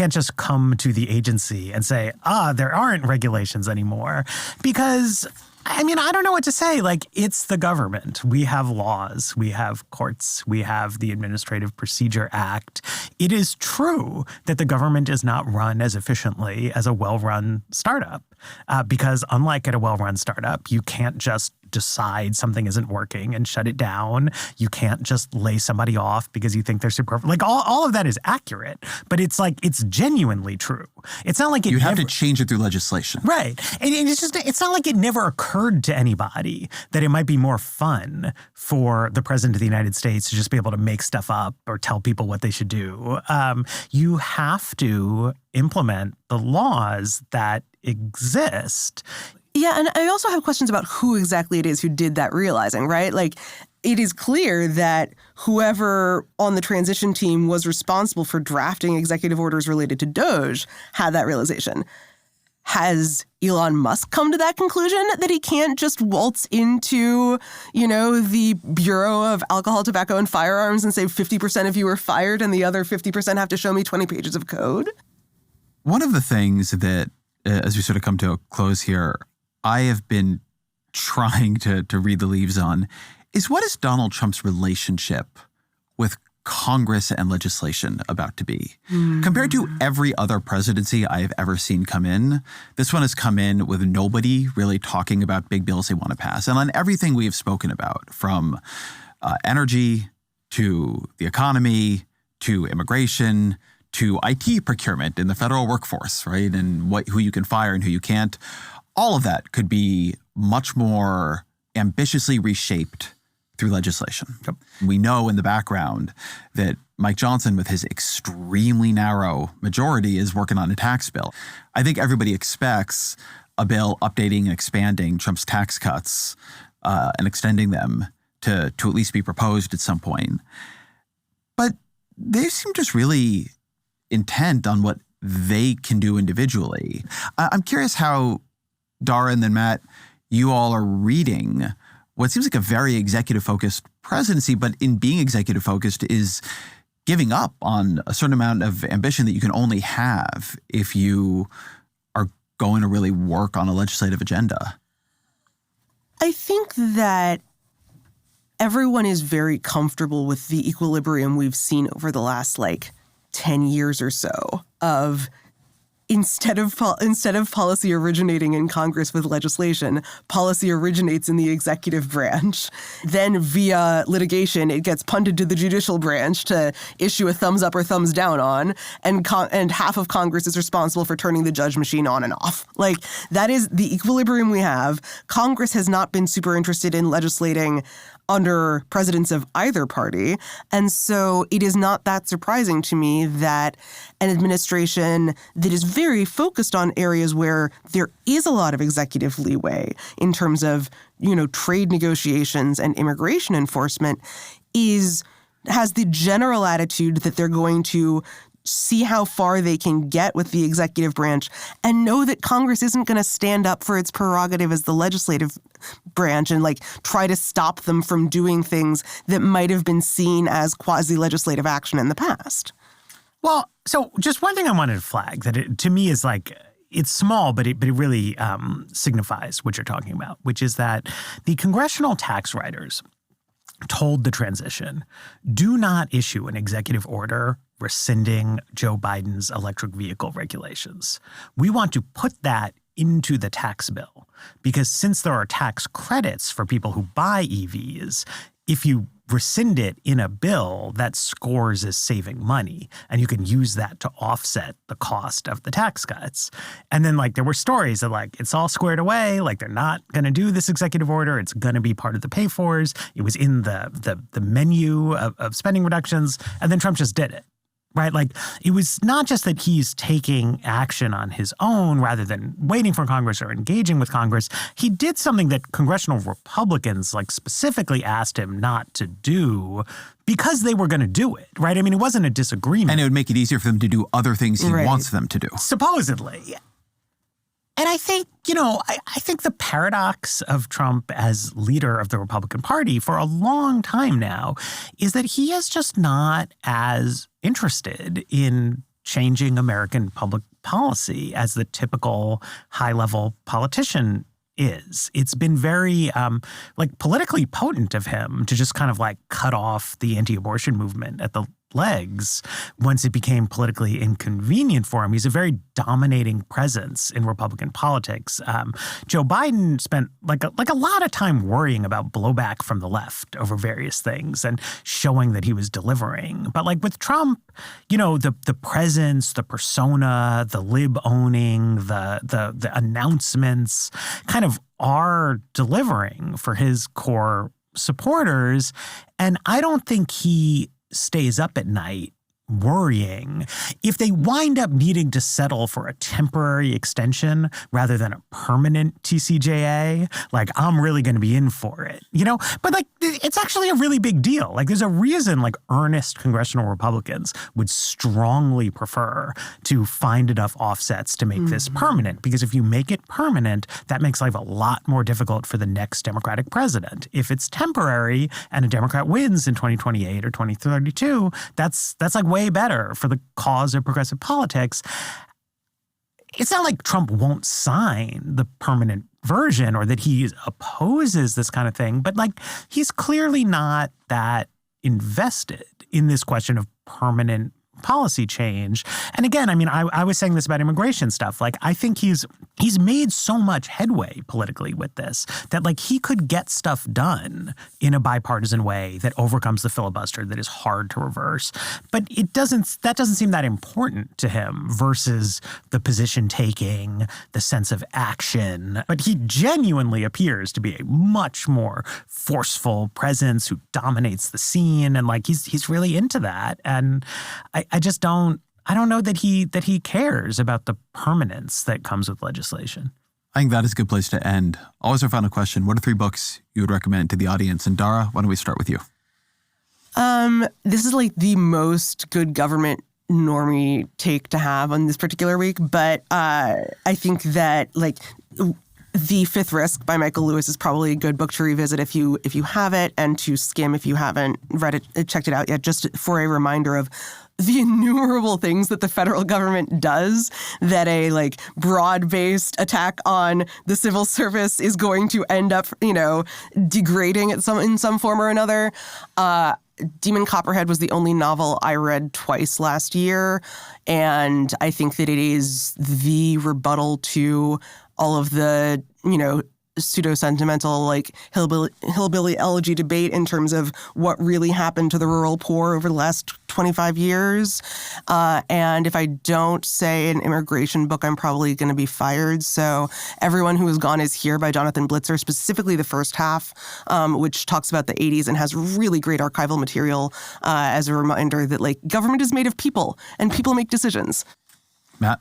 just come to the agency and say, there aren't regulations anymore, because I don't know what to say. It's the government. We have laws. We have courts. We have the Administrative Procedure Act. It is true that the government is not run as efficiently as a well-run startup, because unlike at a well-run startup, you can't just decide something isn't working and shut it down. You can't just lay somebody off because you think they're super. All of that is accurate, but it's genuinely true. It's not like you have to change it through legislation. Right. And it's not like it never occurred to anybody that it might be more fun for the president of the United States to just be able to make stuff up or tell people what they should do. You have to implement the laws that exist. Yeah, and I also have questions about who exactly it is who did that realizing, right? It is clear that whoever on the transition team was responsible for drafting executive orders related to Doge had that realization. Has Elon Musk come to that conclusion that he can't just waltz into, the Bureau of Alcohol, Tobacco, and Firearms and say 50% of you are fired and the other 50% have to show me 20 pages of code? One of the things that, as we sort of come to a close here, I have been trying to read the leaves on is, what is Donald Trump's relationship with Congress and legislation about to be? Compared to every other presidency I have ever seen come in, this one has come in with nobody really talking about big bills they want to pass. And on everything we have spoken about, from energy to the economy to immigration to IT procurement in the federal workforce, right? And who you can fire and who you can't. All of that could be much more ambitiously reshaped through legislation. Yep. We know in the background that Mike Johnson, with his extremely narrow majority, is working on a tax bill. I think everybody expects a bill updating and expanding Trump's tax cuts and extending them to at least be proposed at some point. But they seem just really intent on what they can do individually. I'm curious how, Dara and then Matt, you all are reading what seems like a very executive-focused presidency, but in being executive-focused is giving up on a certain amount of ambition that you can only have if you are going to really work on a legislative agenda. I think that everyone is very comfortable with the equilibrium we've seen over the last 10 years or so of instead of policy originating in Congress with legislation, policy originates in the executive branch. Then via litigation, it gets punted to the judicial branch to issue a thumbs up or thumbs down on, and half of Congress is responsible for turning the judge machine on and off. That is the equilibrium we have. Congress has not been super interested in legislating under presidents of either party. And so it is not that surprising to me that an administration that is very focused on areas where there is a lot of executive leeway in terms of, trade negotiations and immigration enforcement has the general attitude that they're going to see how far they can get with the executive branch and know that Congress isn't going to stand up for its prerogative as the legislative branch and try to stop them from doing things that might have been seen as quasi-legislative action in the past. Well, so just one thing I wanted to flag that to me is it's small, but it really signifies what you're talking about, which is that the congressional tax writers told the transition, do not issue an executive order rescinding Joe Biden's electric vehicle regulations. We want to put that into the tax bill because since there are tax credits for people who buy EVs, if you rescind it in a bill, that scores as saving money, and you can use that to offset the cost of the tax cuts. And then there were stories that it's all squared away, they're not going to do this executive order, it's going to be part of the pay-fors. It was in the menu of spending reductions, and then Trump just did it. Right? It was not just that he's taking action on his own rather than waiting for Congress or engaging with Congress. He did something that congressional Republicans specifically asked him not to do because they were going to do it, right? I mean, it wasn't a disagreement. And it would make it easier for them to do other things he wants them to do. Supposedly. And I think, I think the paradox of Trump as leader of the Republican Party for a long time now is that he is just not as interested in changing American public policy as the typical high-level politician is. It's been very politically potent of him to just kind of cut off the anti-abortion movement at the legs once it became politically inconvenient for him. He's a very dominating presence in Republican politics. Joe Biden spent a lot of time worrying about blowback from the left over various things and showing that he was delivering. But with Trump, the presence, the persona, the lib owning, the announcements kind of are delivering for his core supporters. And I don't think he stays up at night worrying if they wind up needing to settle for a temporary extension rather than a permanent TCJA. I'm really going to be in for it, But it's actually a really big deal. There's a reason earnest congressional Republicans would strongly prefer to find enough offsets to make this permanent. Because if you make it permanent, that makes life a lot more difficult for the next Democratic president. If it's temporary and a Democrat wins in 2028 or 2032, that's way better for the cause of progressive politics. It's not like Trump won't sign the permanent version or that he opposes this kind of thing, but he's clearly not that invested in this question of permanent policy change. And again, I mean, I was saying this about immigration stuff. I think he's made so much headway politically with this that he could get stuff done in a bipartisan way that overcomes the filibuster that is hard to reverse. But that doesn't seem that important to him versus the position taking, the sense of action. But he genuinely appears to be a much more forceful presence who dominates the scene. And he's really into that. And I don't know that he cares about the permanence that comes with legislation. I think that is a good place to end. Always our final question. What are 3 books you would recommend to the audience? And Dara, why don't we start with you? This is the most good government normie take to have on this particular week. But I think that The Fifth Risk by Michael Lewis is probably a good book to revisit if you have it, and to skim if you haven't read it, checked it out yet, just for a reminder of the innumerable things that the federal government does that a broad-based attack on the civil service is going to end up, degrading in some form or another. Demon Copperhead was the only novel I read twice last year, and I think that it is the rebuttal to all of the, pseudo-sentimental, like hillbilly elegy debate in terms of what really happened to the rural poor over the last 25 years. And if I don't say an immigration book, I'm probably going to be fired. So Everyone Who Is Gone Is Here by Jonathan Blitzer, specifically the first half, which talks about the 80s and has really great archival material as a reminder that, like, government is made of people and people make decisions. Matt?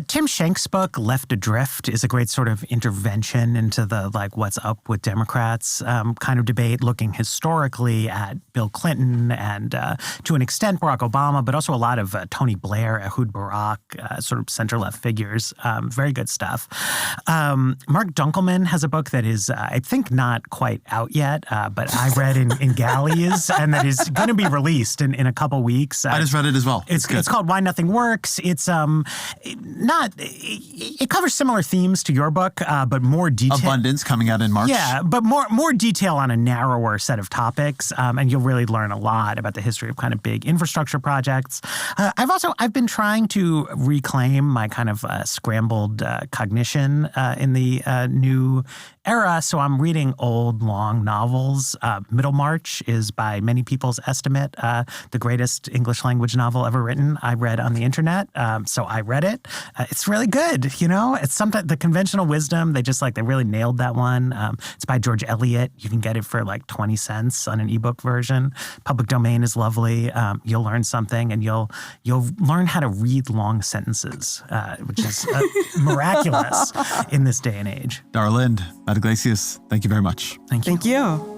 Tim Schenk's book, Left Adrift, is a great sort of intervention into the, like, what's up with Democrats kind of debate, looking historically at Bill Clinton and, to an extent, Barack Obama, but also a lot of Tony Blair, Ehud Barak, sort of center-left figures. Very good stuff. Mark Dunkelman has a book that is, I think, not quite out yet, but I read in Yglesias, and that is going to be released in a couple weeks. I just read it as well. It's called Why Nothing Works. It's it covers similar themes to your book, but more detail. Abundance coming out in March. Yeah, but more detail on a narrower set of topics, and you'll really learn a lot about the history of kind of big infrastructure projects. I've been trying to reclaim my kind of scrambled cognition in the new era, so I'm reading old, long novels. Middlemarch is, by many people's estimate, the greatest English language novel ever written. I read on the internet, so I read it. It's really good, you know? It's sometimes the conventional wisdom, they really nailed that one. It's by George Eliot. You can get it for like 20 cents on an ebook version. Public domain is lovely. You'll learn something, and you'll learn how to read long sentences, which is miraculous in this day and age. Dara Lind, Matt Yglesias, thank you very much. Thank you. Thank you.